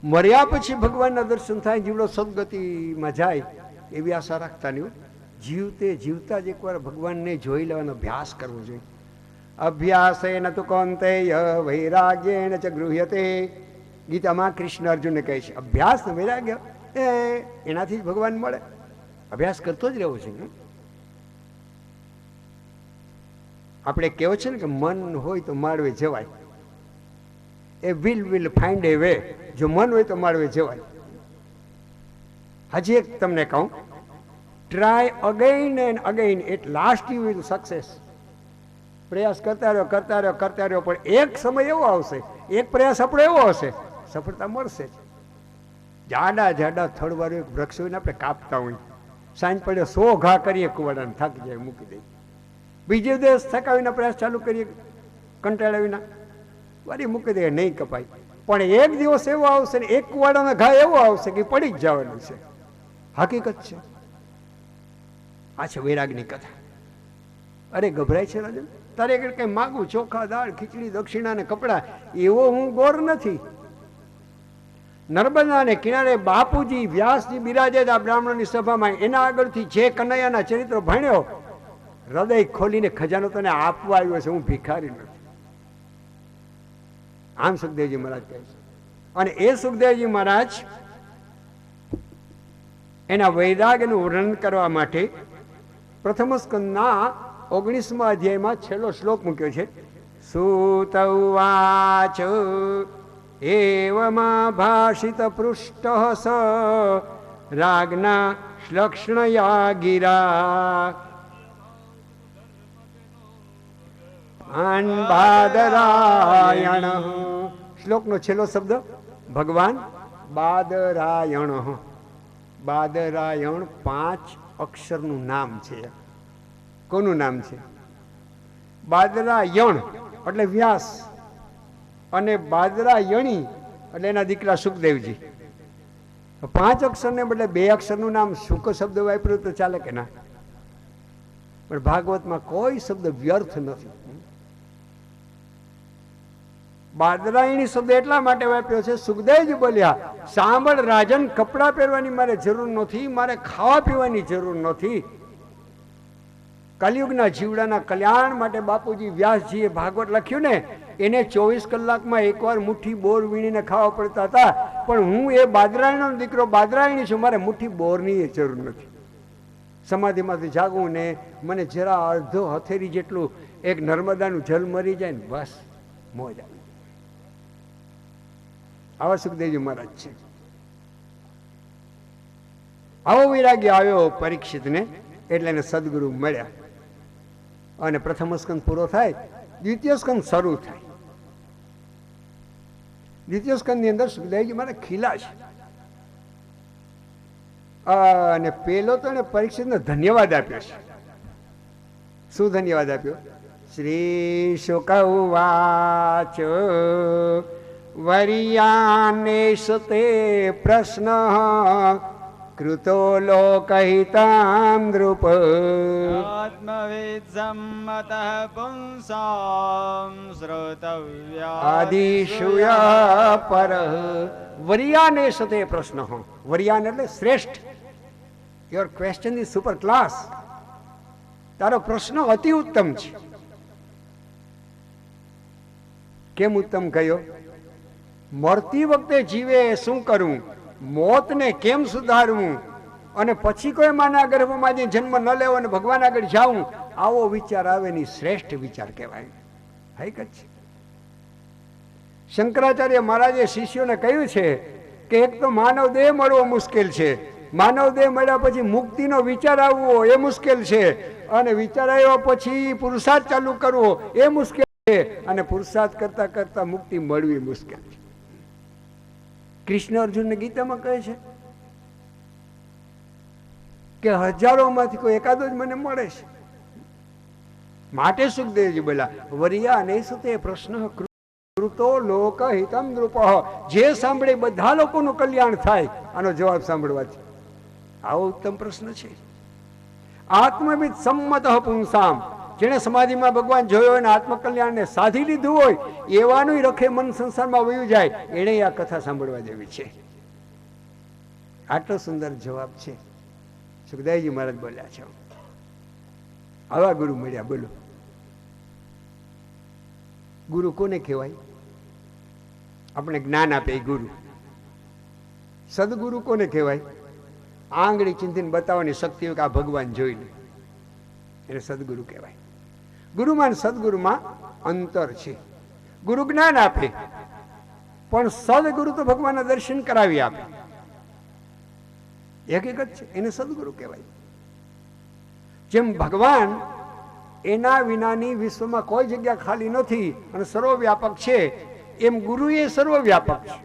મર્યા પછી ભગવાનના દર્શન થાય, જીવડો સદગતિમાં જાય એવી આશા રાખતા નહીં. જીવતે જીવતા જ એકવાર ભગવાનને જોઈ લેવાનો અભ્યાસ કરવો જોઈએ. અભ્યાસેન તુ કૌંતેય વૈરાગ્યેન ચ ગૃહ્યતે. ગીતામાં કૃષ્ણ અર્જુનને કહે છે અભ્યાસ ને વૈરાગ્ય એનાથી જ ભગવાન મળે. અભ્યાસ કરતો જ રહેવો છે. આપણે કહેવો છે ને કે મન હોય તો માળવે જવાય. એ વિલ ફાઇન્ડ એ વે. જો મન હોય તો માળવે જવાય. હજી એક તમને કહું, try again and again, at last you will success. પ્રયાસ કરતા રહ્યો પણ એક સમય એવો આવશે, એક પ્રયાસ આપણો એવો હશે, સફળતા મળશે જ. જાડા થડવાળું એક વૃક્ષ હોય ને આપણે કાપતા હોય, સાંજ પડે 100 ઘા કરીએ કુવાડાને, થાકી જાય મૂકી દઈએ. બીજે દિવસ થકાવીને પ્રયાસ ચાલુ કરીએ, કંટાળા વિના વળી મૂકી દઈએ, નહીં કપાય. પણ એક દિવસ એવો આવશે ને એક કુવાડાનો ઘા એવો આવશે કે પડી જ જવાનું છે. હકીકત છે. આ છે વૈરાગની કથા. અરે ગભરાય છે રાજન, તારે કઈ માગું ચોખા, દાળ, ખીચડી, દક્ષિણા ને કપડા, એવો હું ગોર નથી. નર્મદાને કિનારે બાપુજી વ્યાસજી બિરાજે આ બ્રાહ્મણોની સભામાં. એના આગળથી જે કનૈયાના ચરિત્રો ભણ્યો, હૃદય ખોલીને ખજાનો તને આપવા આવ્યો છે, હું ભિખારી નથી. આમ સુખદેવજી મહારાજ કહે છે. અને એ સુખદેવજી મહારાજ એના વૈરાગ્યનું વર્ણન કરવા માટે પ્રથમ સ્કંદના 19મા અધ્યાયમાં છેલ્લો શ્લોક મૂક્યો છે. સૂત ઉવાચ એવમા ભાષિત પૃષ્ટ સ રાજ્ઞા શ્લક્ષ્ણયા ગિરા બાદરાયણ. શ્લોકનો છેલ્લો શબ્દ ભગવાન બાદરાયણ. બાદરાયણ 5 અક્ષરનું નામ છે. કોનું નામ છે? બાદરાયણ એટલે વ્યાસ, અને બાદરાયણી એટલે એના દીકરા સુખદેવજી. 5 અક્ષરને બદલે 2 અક્ષરનું નામ શુક શબ્દ વાપર્યું તો ચાલે કે ના? પણ ભાગવતમાં કોઈ શબ્દ વ્યર્થ નથી. બાદરાયણી શબ્દ એટલા માટે વાપર્યો છે, સુખદેવજી બોલ્યા સાંભળ રાજન, કપડાં પહેરવાની મારે જરૂર નથી, મારે ખાવા પીવાની જરૂર નથી. કલિયુગના જીવડાના કલ્યાણ માટે બાપુજી વ્યાસજીએ ભાગવત લખ્યું ને, એને 24 કલાકમાં એકવાર મુઠ્ઠી બોર વીણીને ખાવા પડતા હતા. પણ હું એ બાદરાયણનો દીકરો બાદરાયણી છું, મારે મુઠ્ઠી બોરની જરૂર નથી. સમાધિમાંથી જાગું ને મને જરા અડધો હથેરી જેટલું એક નર્મદાનું જલ મરી જાય ને બસ મોજ આવી. આવા સુખદેવજી મહારાજ છે. આવો વૈરાગ્ય આવ્યો પરીક્ષિતને, એટલે એને સદગુરુ મળ્યા. અને પ્રથમ સ્કંદ પૂરો થાય, દ્વિતીય સ્કંદ શરૂ થાય. દ્વિતીય સ્કંદની અંદર સુખદેવજી મારે ખીલા છે. અને પેલો તો એને પરીક્ષિતને ધન્યવાદ આપ્યો છે. શું ધન્યવાદ આપ્યો? શ્રી શુક ઉવાચ વર્યાનેશ તે પ્રશ્ન કૃતો લોકહિતામ નૃપ આત્મવિદ સંમતઃ પુંસામ શ્રોતવ્યા આદિશુય પરઃ. વર્યાનેશ તે પ્રશ્ન. વર્યાન એટલે શ્રેષ્ઠ. Your question is super class. તારો પ્રશ્ન અતિ ઉત્તમ છે. કેમ ઉત્તમ કયો? મરતી વખતે જીવે શું કરવું, મોતને કેમ સુધારવું, અને પછી કોઈ માના ગર્ભમાં જન્મ ન લેવો અને ભગવાન આગળ જાવું, આવો વિચાર આવે ની શ્રેષ્ઠ વિચાર કહેવાય. હકીકત છે. શંકરાચાર્ય મહારાજે શિષ્યોને કહ્યું છે કે એક તો માનવ દેહ મળવો મુશ્કેલ છે, માનવ દેહ મળ્યા પછી મુક્તિનો વિચાર આવવો એ મુશ્કેલ છે, અને વિચાર આવ્યા પછી પુરુષાર્થ ચાલુ કરવો એ મુશ્કેલ છે, અને પુરુષાર્થ કરતા કરતા મુક્તિ મળવી મુશ્કેલ છે. કૃષ્ણ અર્જુનને ગીતામાં કહે છે કે હજારોમાંથી કોઈ એકાદો જ મને મળે છે. માટે સુખદેવજી બોલ્યા વર્યા ને સુતે પ્રશ્ન કૃતો લોકહિતમ નૃપ. જે સાંભળે બધા લોકોનું કલ્યાણ થાય, આનો જવાબ સાંભળવાથી. આવો ઉત્તમ પ્રશ્ન છે. આત્મવિદ સંમત પુંસામ, જેણે સમાધિમાં ભગવાન જોયો હોય ને આત્મકલ્યાણને સાધી લીધું હોય એવાનું રખે મન સંસારમાં વયું જાય, એણે આ કથા સાંભળવા જેવી છે. આટલો સુંદર જવાબ છે. સુખદેવજી મહારાજ બોલ્યા છે, આવા ગુરુ મળ્યા. બોલો, ગુરુ કોને કહેવાય? આપણે જ્ઞાન આપે એ ગુરુ. સદગુરુ કોને કહેવાય? આંગળી ચિંતીને બતાવવાની શક્તિ હોય કે આ ભગવાન જોઈ લે, એને સદગુરુ કહેવાય. ગુરુમાં સદગુરુમાં અંતર છે. ગુરુ જ્ઞાન આપે, પણ સદગુરુ તો ભગવાનના દર્શન કરાવી આપે. હકીકત છે, એને સદગુરુ કહેવાય. જેમ ભગવાન એના વિનાની વિશ્વમાં કોઈ જગ્યા ખાલી નથી અને સર્વવ્યાપક છે, એમ ગુરુ એ સર્વવ્યાપક છે.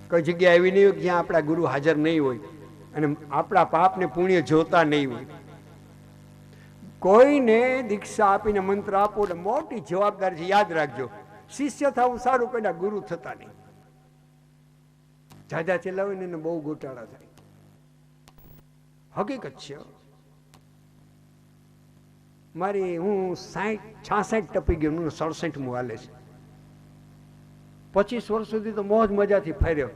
કોઈ જગ્યા એવી નહીં હોય જ્યાં આપણા ગુરુ હાજર નહીં હોય અને આપણા પાપ ને પુણ્ય જોતા નહીં હોય. કોઈને દીક્ષા આપીને મંત્ર આપો એટલે મોટી જવાબદારી છે. યાદ રાખજો, શિષ્ય થવું સારું, કોઈના ગુરુ થતા નહીં. જાજા ચલાવે ને એને બહુ ગોટાળા થાય. હકીકત છે. મારી હું 66 ટપી ગયો, 67 હાલે છે. 25 વર્ષ સુધી તો મોજ મજાથી ફર્યો,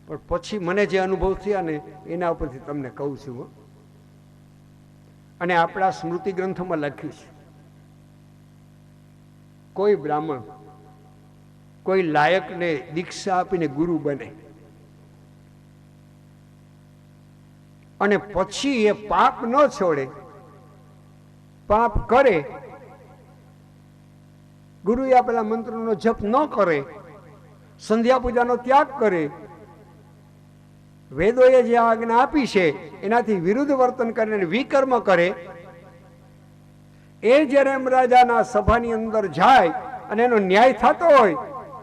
પણ પછી મને જે અનુભવ થયા ને એના ઉપરથી તમને કહું છું. અને આપણા સ્મૃતિ ગ્રંથોમાં લખ્યું છે, કોઈ બ્રાહ્મણ કોઈ લાયકને દીક્ષા આપીને ગુરુ બને અને પછી એ પાપ ન છોડે, પાપ કરે, ગુરુએ આપેલા મંત્રનો જપ ન કરે, સંધ્યા પૂજાનો ત્યાગ કરે, વેદોએ જે આજ્ઞા આપી છે એનાથી વિરુદ્ધ વર્તન કરે અને વિકર્મ કરે, એ જ્યારે રાજાના સભાની અંદર જાય અને એનો ન્યાય થતો હોય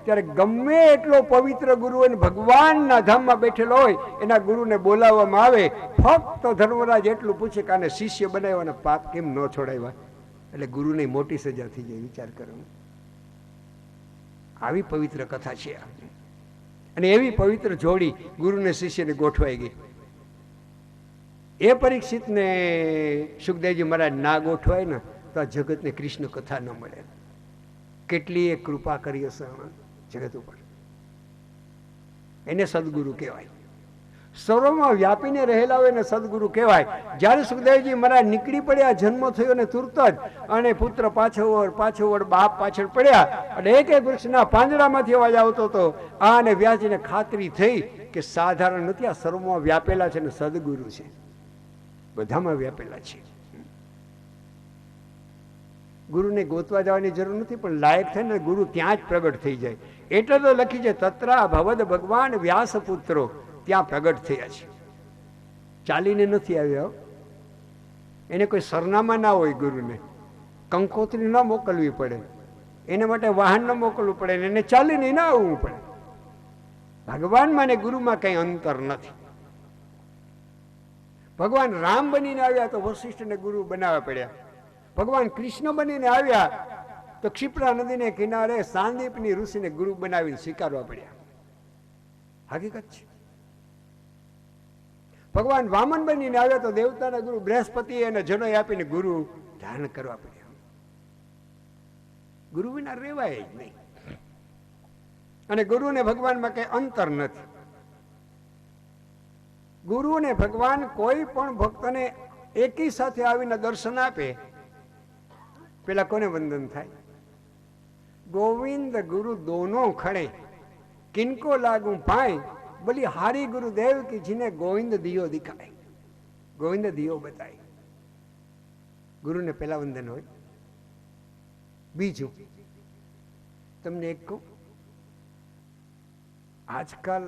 ત્યારે ગમે એટલો પવિત્ર ગુરુ હોય, ભગવાનના ધામમાં બેઠેલો હોય, એના ગુરુને બોલાવવામાં આવે. ફક્ત ધર્મરાજ એટલું પૂછે કે આને શિષ્ય બનાવ્યા, પાપ કેમ ન છોડાવ્યા? એટલે ગુરુને મોટી સજા થઈ જાય. વિચાર કરો, આવી પવિત્ર કથા છે. અને એવી પવિત્ર જોડી ગુરુને શિષ્યને ગોઠવાઈ ગઈ. એ પરીક્ષિતને સુખદેવજી મહારાજ ના ગોઠવાય ને તો આ જગતને કૃષ્ણ કથા ન મળે. કેટલી એ કૃપા કરી હશે જગત ઉપર. એને સદગુરુ કહેવાય. સર્વમાં વ્યાપીને રહેલા હોય એને સદગુરુ કહેવાય. જ્યારે સુખદેવજી મહારાજ નીકળી પડ્યા, જન્મ થયો ને તુરત જ, અને પુત્ર પાછળ બાપ પાછળ પડ્યા, અને એક વૃક્ષના પાંદડામાંથી અવાજ આવતો હતો. અને વ્યાસજીને ખાતરી થઈ કે સાધારણ નથી, આ સર્વમાં વ્યાપેલા છે ને સદગુરુ છે, બધામાં વ્યાપેલા છે. ગુરુને ગોતવા જવાની જરૂર નથી, પણ લાયક થાય ને ગુરુ ત્યાં જ પ્રગટ થઈ જાય. એટલે તો લખી છે, તત્રા ભવદ ભગવાન વ્યાસ પુત્રો, ત્યાં પ્રગટ થયા છે. ચાલીને નથી આવ્યા. એને કોઈ સરનામા ના હોય. ગુરુને કંકોત્રી ન મોકલવી પડે, એને માટે વાહન ન મોકલવું પડે, એને ચાલીને ના આવવું પડે. ભગવાનમાં ને ગુરુમાં કઈ અંતર નથી. ભગવાન રામ બનીને આવ્યા તો વશિષ્ઠને ગુરુ બનાવવા પડ્યા. ભગવાન કૃષ્ણ બનીને આવ્યા તો ક્ષિપ્રા નદીને કિનારે સાંદીપની ઋષિને ગુરુ બનાવીને સ્વીકારવા પડ્યા. હકીકત છે. ભગવાન વામન બનીને આવ્યા તો દેવતાના ગુરુ બૃહસ્પતિએ એને જનોય આપીને ગુરુ ધારણ કરવા પડ્યા. ગુરુ વિના રેવાય જ નહીં. અને ગુરુ ને ભગવાનમાં કઈ અંતર નથી. ગુરુ ને ભગવાન કોઈ પણ ભક્તને એકી સાથે આવીને દર્શન આપે, પેલા કોને વંદન થાય? ગોવિંદ ગુરુ દોનો ખડે, કિनको लागू पाए, बोली हारी गुरुदेव की जिन्हें गोविंद दियो दिखाए, गोविंद दियो बताए. गुरु ने पहला वंदन हो. बीजू તમને એક કહું, આજકાલ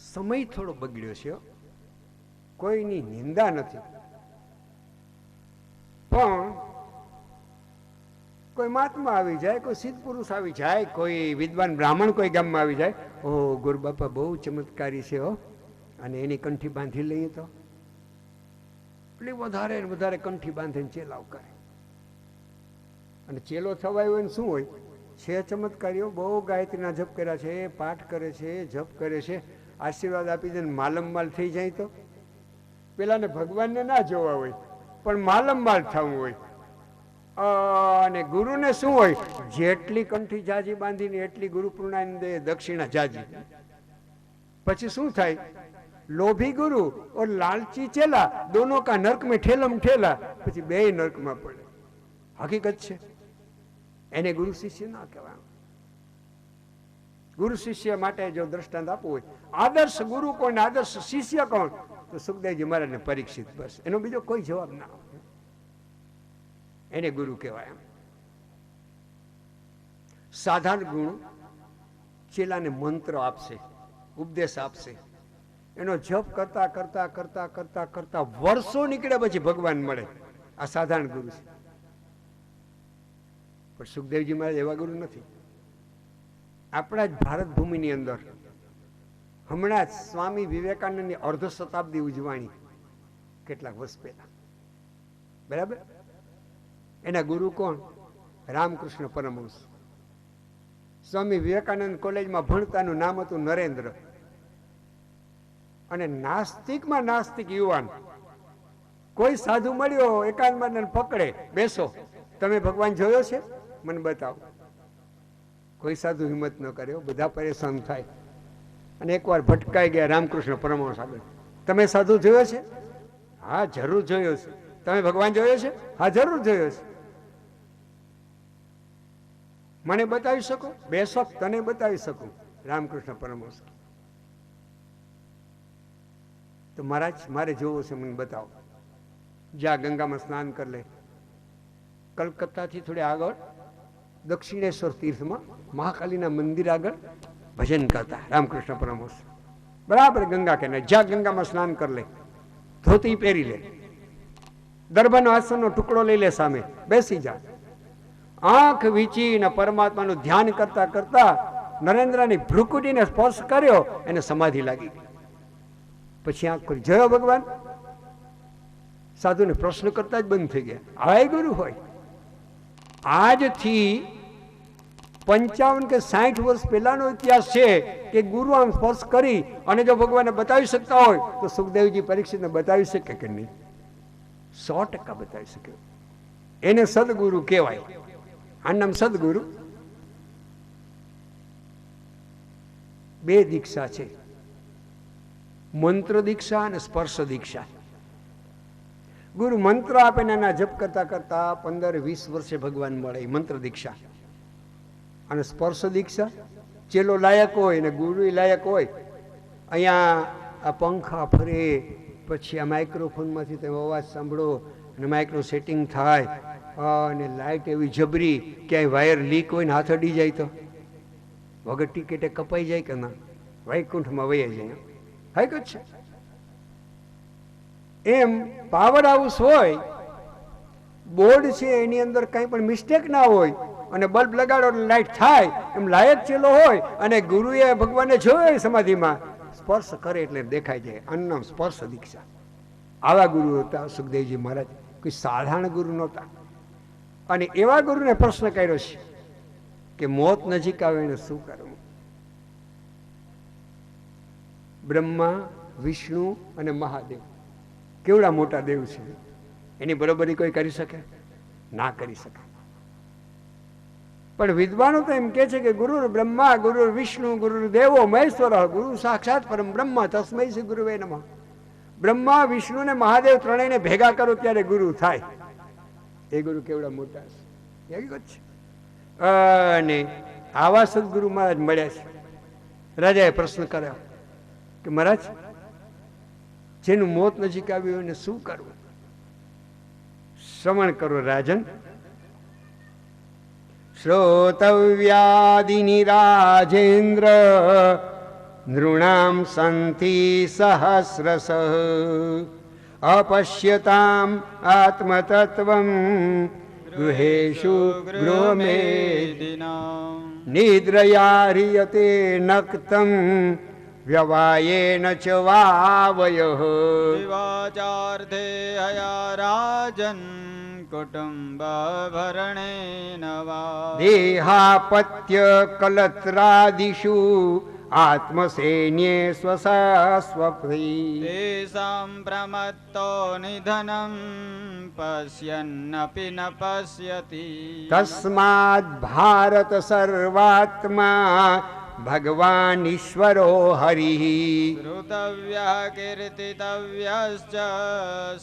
સમય થોડો બગડ્યો છે. કોઈની નિંદા નથી, પણ કોઈ મહાત્મા આવી જાય, કોઈ સિદ્ધ પુરુષ આવી જાય, કોઈ વિદ્વાન બ્રાહ્મણ કોઈ ગામમાં આવી જાય, ઓ ગુરુ બાપા બહુ ચમત્કારી છે હો, અને એની કંઠી બાંધી લઈએ તો એટલે વધારે વધારે કંઠી બાંધીને ચેલાવ કરે. અને ચેલો થવાય હોય ને શું હોય છે? ચમત્કારીઓ બહુ ગાયત્રીના જપ કર્યા છે, પાઠ કરે છે, જપ કરે છે, આશીર્વાદ આપી દે, માલમમાલ થઈ જાય તો પેલાને ભગવાનને ના જોવા હોય પણ માલમમાલ થવું હોય અને ગુરુને શું હોય? જેટલી કંઠી જાજી બાંધીને એટલી ગુરુ પૂર્ણાનંદે દક્ષિણા જાજી. પછી શું થાય? લોભી ગુરુ और लालची चेला दोनों का नरक में ठेलम ठेला, પછી બે નરકમાં પડે. હકીકત છે. એને ગુરુ શિષ્ય ના કહેવાય. ગુરુ શિષ્ય માટે જો દ્રષ્ટાંત આપવું હોય, આદર્શ ગુરુ કોણ, આદર્શ શિષ્ય કોણ, તો સુખદેવજી મહારાજને પરીક્ષિત. બસ, એનો બીજો કોઈ જવાબ ના આવે. એને ગુરુ કહેવાય. સાધારણ ગુરુ ચેલાને મંત્ર આપશે, ઉપદેશ આપશે. એનો જપ કરતા કરતા કરતા કરતા કરતા વર્ષો નીકળ્યા પછી ભગવાન મળે. આ સાધારણ ગુરુ છે. પણ સુખદેવજી મહારાજ એવા ગુરુ નથી. આપણા જ ભારત ભૂમિની અંદર હમણાં જ સ્વામી વિવેકાનંદની અર્ધ શતાબ્દી ઉજવાણી, કેટલાક વર્ષ પહેલા, બરાબર? એના ગુરુ કોણ? રામકૃષ્ણ પરમહંસ. સ્વામી વિવેકાનંદ કોલેજમાં ભણતાનું નામ હતું નરેન્દ્ર. અને નાસ્તિકમાં નાસ્તિક યુવાન, કોઈ સાધુ મળ્યો એકાંતમાં પકડે, બેસો, તમે ભગવાન જોયો છે? મને બતાવો. કોઈ સાધુ હિંમત ન કર્યો, બધા પરેશાન થાય. અને એકવાર ભટકાઈ ગયા રામકૃષ્ણ પરમહંસ આગળ. તમે સાધુ જોયો છે? હા, જરૂર જોયો છે. તમે ભગવાન જોયો છે? હા, જરૂર જોયો છે. મને બતાવી શકો? બેસો, તને બતાવી શકું. રામકૃષ્ણ પરમહંસ તો મહારાજ મારે જોવો છે, મને બતાવો. જ્યાં ગંગામાં સ્નાન કરી લે. કલકત્તાથી થોડે આગળ દક્ષિણેશ્વર તીર્થમાં મહાકાલીના મંદિર આગળ ભજન કરતા રામકૃષ્ણ પરમહંસ. બરાબર ગંગા કે જ્યાં ગંગામાં સ્નાન કરી લે, ધોતી પહેરી લે, દરબારનો આસનનો ટુકડો લઈ લે, સામે બેસી જા, આંખ વીંચીને પરમાત્માનું ધ્યાન કરતા કરતા નરેન્દ્રની ભ્રુકુટીને સ્પર્શ કર્યો, એને સમાધિ લાગી ગઈ. પછી આંખ ખોલી, જોયો ભગવાન? સાધુને પ્રશ્ન કરતા જ બંધ થઈ ગયા. આવા ગુરુ હોય. આજથી 55 કે 60 વર્ષ પહેલાનો ઇતિહાસ છે કે ગુરુ આમ સ્પર્શ કરી અને જો ભગવાનને બતાવી શકતા હોય તો સુખદેવજી પરીક્ષિતને બતાવી શકે કે નહીં? 100% બતાવી શકે. એને સદગુરુ કહેવાય. આનું નામ સદગુરુ. બે દીક્ષા છે, મંત્ર દીક્ષા અને સ્પર્શ દીક્ષા. ગુરુ મંત્ર આપે ને એના જપ કરતા કરતા 15-20 વર્ષે ભગવાન મળે, મંત્ર દીક્ષા. અને સ્પર્શ દીક્ષા, ચેલો લાયક હોય ને ગુરુ લાયક હોય. અહીંયા આ પંખા ફરે, પછી આ માઇક્રોફોનમાંથી તમે અવાજ સાંભળો અને માઇક્રો સેટિંગ થાય, અને લાઇટ એવી જબરી, ક્યાંય વાયર લીક હોય ને હાથ અડી જાય તો વગર ટિકિટે કપાઈ જાય કે ના? વૈકુંઠમાં વહી જાય. હકીકત છે. એમ પાવર હાઉસ હોય, બોર્ડ છે, એની અંદર કંઈ પણ મિસ્ટેક ના હોય અને બલ્બ લગાડો એટલે લાઇટ થાય. એમ લાયક ચેલો હોય અને ગુરુએ ભગવાનને જોયો સમાધિમાં, સ્પર્શ કરે એટલે દેખાઈ જાય. આનું નામ સ્પર્શ દીક્ષા. આવા ગુરુ હતા સુખદેવજી મહારાજ. કોઈ સાધારણ ગુરુ નહોતા. અને એવા ગુરુને પ્રશ્ન કર્યો છે કે મોત નજીક આવે એને શું કરવું? બ્રહ્મા, વિષ્ણુ અને મહાદેવ કેવડા મોટા દેવ છે, એની બરોબરી કોઈ કરી શકે? ના કરી શકે. પણ વિદ્વાનો તો એમ કે છે કે ગુરુ બ્રહ્મા, ગુરુ વિષ્ણુ, ગુરુ દેવો મહેશ્વર, ગુરુ સાક્ષાત પરમ બ્રહ્મ, તસ્મૈ શ્રી ગુરુવે નમઃ. બ્રહ્મા, વિષ્ણુ ને મહાદેવ ત્રણેયને ભેગા કરો ત્યારે ગુરુ થાય. એ ગુરુ કેવડા મોટા છે, હકીકત છે. અને આવા સદગુરુ મહારાજ મળ્યા છે. રાજાએ પ્રશ્ન કર્યો કે મહારાજ, જેનું મોત નજીક આવ્યું એને શું કરવું? શ્રવણ કરો રાજન. શ્રોતવ્યાદિની રાજેન્દ્ર નૃણામ સંતિ સહસ્રશ અપશ્યતામ આત્મતત્વમ ગૃહેષુ ગૃહમેદિના નિદ્રયા હિયતે નક્તમ વ્યવાયેન ચ વાવયઃ વિવાચાર્થે હયા રાજન કુટુંબ ભરણેન વા દેહાપત્ય કલત્રાદિષુ આત્મસૈન્યે સ્વસાસ્વપ્રી તેષાં પ્રમત્તો નિધનમ પશ્યન્નપી ન પશ્યતિ તસ્માદ ભારત સર્વાત્મા ભગવાન ઈશ્વરો હરિ શ્રુતવ્યઃ કીર્તિતવ્યશ્ચ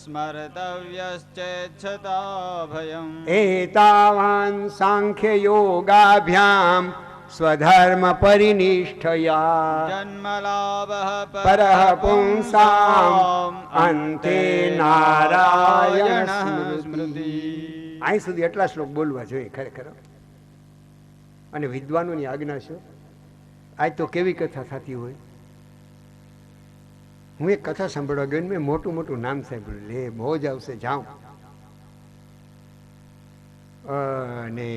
સ્મર્તવ્યશ્ચેચ્છતા ભયમ એતાવાન સાંખ્ય યોગાભ્યામ સ્વધર્મ પરિનિષ્ઠયા જન્મલાભઃ પરઃ પુંસામ અંતે નારાયણ સ્મૃતિ. અહીં સુધી એટલા શ્લોક બોલવા જોઈએ ખરેખર. અને વિદ્વાનોની આજ્ઞા છે. આજ તો કેવી કથા થતી હોય. હું એક કથા સાંભળવા ગયો, મેં મોટું મોટું નામ સાંભળ્યું, લે મોજ આવશે જાઉં. અને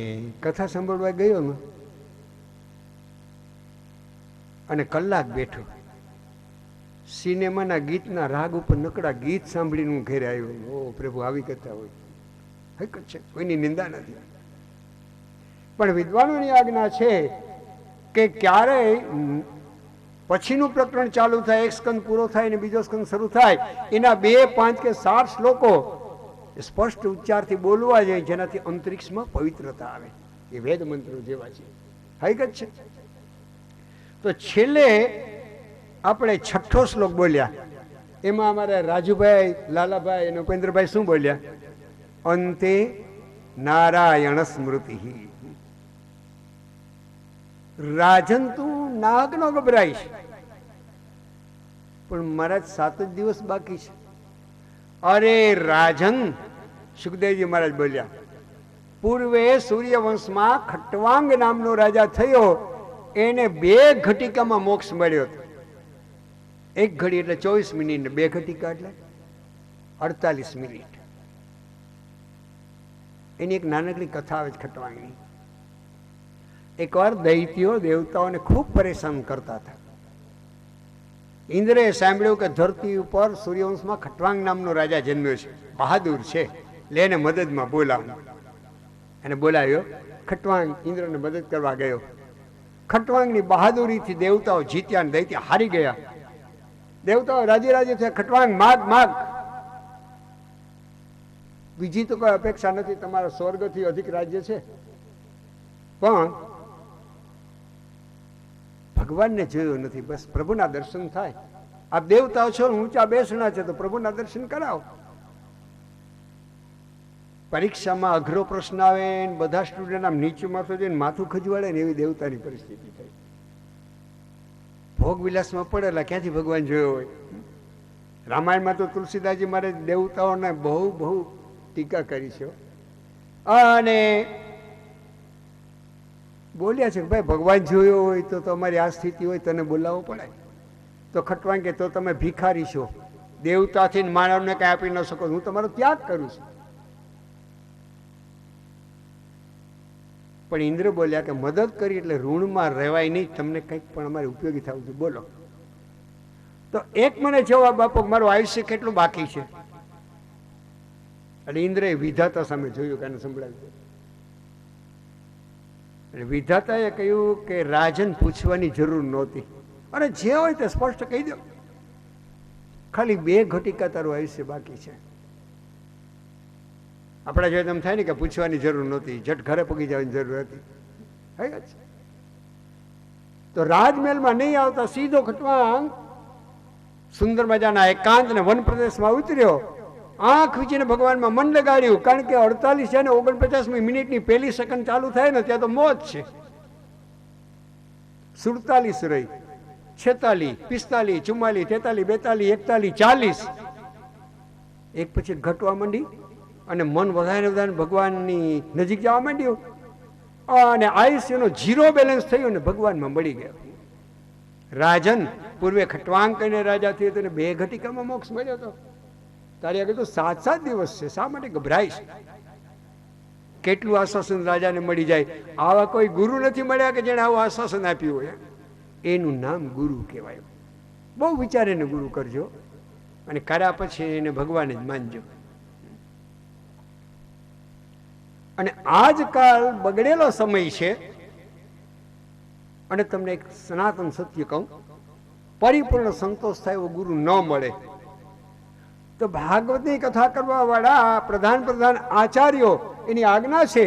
કથા સાંભળવા ગયો ને અને કલાક બેઠો. સિનેમાના ગીતના રાગ ઉપર નકડા ગીત સાંભળીને હું ઘેરે આવ્યો. ઓ પ્રભુ, આવી કથા હોય. હકીકત છે, કોઈની નિંદા નથી. પણ વિદ્વાનોની આજ્ઞા છે કે ક્યારેય પછીનું પ્રકરણ ચાલુ થાય, એક સ્કંદ પૂરો થાય ને બીજો સ્કંદ શરૂ થાય, એના 2, 5 કે 7 શ્લોકો સ્પષ્ટ ઉચ્ચારથી બોલવા જોઈએ, જેનાથી અંતરિક્ષમાં પવિત્રતા આવે. એ વેદ મંત્રો જેવા છે. હકીકત છે. તો છેલ્લે આપણે 6થો શ્લોક બોલ્યા, એમાં અમારા રાજુભાઈ, લાલાભાઈ અને ઉપેન્દ્રભાઈ શું બોલ્યા? અંતે નારાયણ સ્મૃતિ. રાજન તું નાગ નો ગભરાઈશ, પણ મહારાજ 7 જ દિવસ બાકી છે. અરે રાજન, સુખદેવજી મહારાજ બોલ્યા, પૂર્વે સૂર્યવંશમાં ખટવાંગ નામનો રાજા થયો, એને 2 ઘટિકામાં મોક્ષ મળ્યો હતો. 1 ઘડી એટલે 24 મિનિટ ને 2 ઘટિકા એટલે 48 મિનિટ. એની એક નાનકડી કથા આવે છે ખટવાંગની. એકવાર દૈત્યો દેવતાઓને ખૂબ પરેશાન કરતા હતા. ઇન્દ્રએ સાંભળ્યું કે ધરતી ઉપર સૂર્યવંશમાં ખટવાંગ નામનો રાજા જન્મ્યો છે, બહાદુર છે, લે એને મદદમાં બોલાવું. અને બોલાવ્યો. ખટવાંગ ઇન્દ્રને મદદ કરવા ગયો. ખટવાંગની બહાદુરીથી દેવતાઓ જીત્યા અને દૈત્ય હારી ગયા. દેવતાઓ રાજી રાજી થયા, ખટવાંગ માગ માગ, બીજી તો કોઈ અપેક્ષા નથી, તમારા સ્વર્ગથી અધિક રાજ્ય છે. પણ ભગવાનને જોયો નથી, બસ પ્રભુના દર્શન થાય. આપ દેવતાઓ છો, ઊંચા બેસણા છે, તો પ્રભુના દર્શન કરાવો. પરીક્ષામાં અઘરો પ્રશ્ન આવે ને બધા સ્ટુડન્ટ આમ નીચું માથું જઈને માથું ખજવાડે ને એવી દેવતાની પરિસ્થિતિ થઈ. ભોગ વિલાસમાં પડેલા ક્યાંથી ભગવાન જોયો હોય? રામાયણમાં તો તુલસીદાસજી મારે દેવતાઓને બહુ બહુ ટીકા કરી છે. અને બોલ્યા છે કે ભાઈ ભગવાન જોયો હોય તો તમારી આ સ્થિતિ હોય તને બોલાવવો પડે. તો ખટવાંગ કે તો તમે ભિખારી છો, દેવતાથી માનવને કઈ આપી ન શકો, હું તમારો ત્યાગ કરું છું. પણ ઇન્દ્ર બોલ્યા કે મદદ કરી એટલે ઋણમાં રહેવાય નહીં, તમને કંઈક પણ અમારે ઉપયોગી થવું છે, બોલો. તો એક મને જવાબ આપો, મારું આયુષ્ય કેટલું બાકી છે? એટલે ઇન્દ્રએ વિધાતા સામે જોયું કે આને સંભળાવ્યું. એટલે વિધાતાએ કહ્યું કે રાજન પૂછવાની જરૂર નહોતી, અને જે હોય તે સ્પષ્ટ કહી દો, ખાલી 2 ઘટિકા તારું આયુષ્ય બાકી છે. આપણા જોઈએ તેમ થાય ને કે પૂછવાની જરૂર નહોતી, જટ ઘરે પગી જવાની જરૂર હતી. તો રાજમહેલમાં નહીં આવતા સીધો ખટવાંગ સુંદર મજાના એકાંત અને વન પ્રદેશમાં ઉતર્યો. આંખ વીચીને ભગવાનમાં મન લગાડ્યું, કારણ કે 48 અને 49 મિનિટની પહેલી સેકન્ડ ચાલુ થાય ને ત્યાં તો મોત છે. 47 રહી, 46, 45, 44, 43, 42, 41, 40 એક પછી ઘટવા માંડી અને મન વધારે વધારે ભગવાનની નજીક જવા માંડ્યું. અને આયુષ્યનો 0 બેલેન્સ થયું ને ભગવાનમાં મળી ગયા. રાજન પૂર્વે ખટવાંગ કહીને રાજા થયો તેને 2 ઘટિકામાં મોક્ષ મળ્યો હતો. તારી આગળ તો 7 દિવસ છે, શા માટે ગભરાઈશ? કેટલું આશ્વાસન રાજાને મળી જાય. આવા કોઈ ગુરુ નથી મળ્યા કે જેને આવું આશ્વાસન આપ્યું હોય. એનું નામ ગુરુ કહેવાય. બહુ વિચારીને ગુરુ કરજો, અને કર્યા પછી એને ભગવાન જ માનજો. અને આજકાલ બગડેલો સમય છે. અને તમને એક સનાતન સત્ય કહું, પરિપૂર્ણ સંતોષ થાય એવો ગુરુ ન મળે તો ભાગવતની કથા કરવા વાળા પ્રધાન આચાર્યો એની આજ્ઞા છે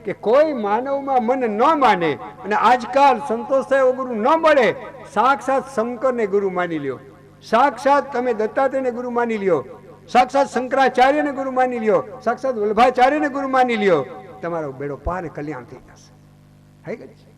કે કોઈ માનવમાં મન ન માને, અને આજકાલ સંતોષ થાય એવો ગુરુ ન મળે, સાક્ષાત શંકરને ગુરુ માની લ્યો, સાક્ષાત તમે દત્તાત્રેયને ગુરુ માની લ્યો, સાક્ષાત શંકરાચાર્યને ગુરુ માની લ્યો, સાક્ષાત વલ્લભાચાર્યને ગુરુ માની લ્યો, તમારો બેડો પાર કલ્યાણ થઈ જશે. થઈ ગયું.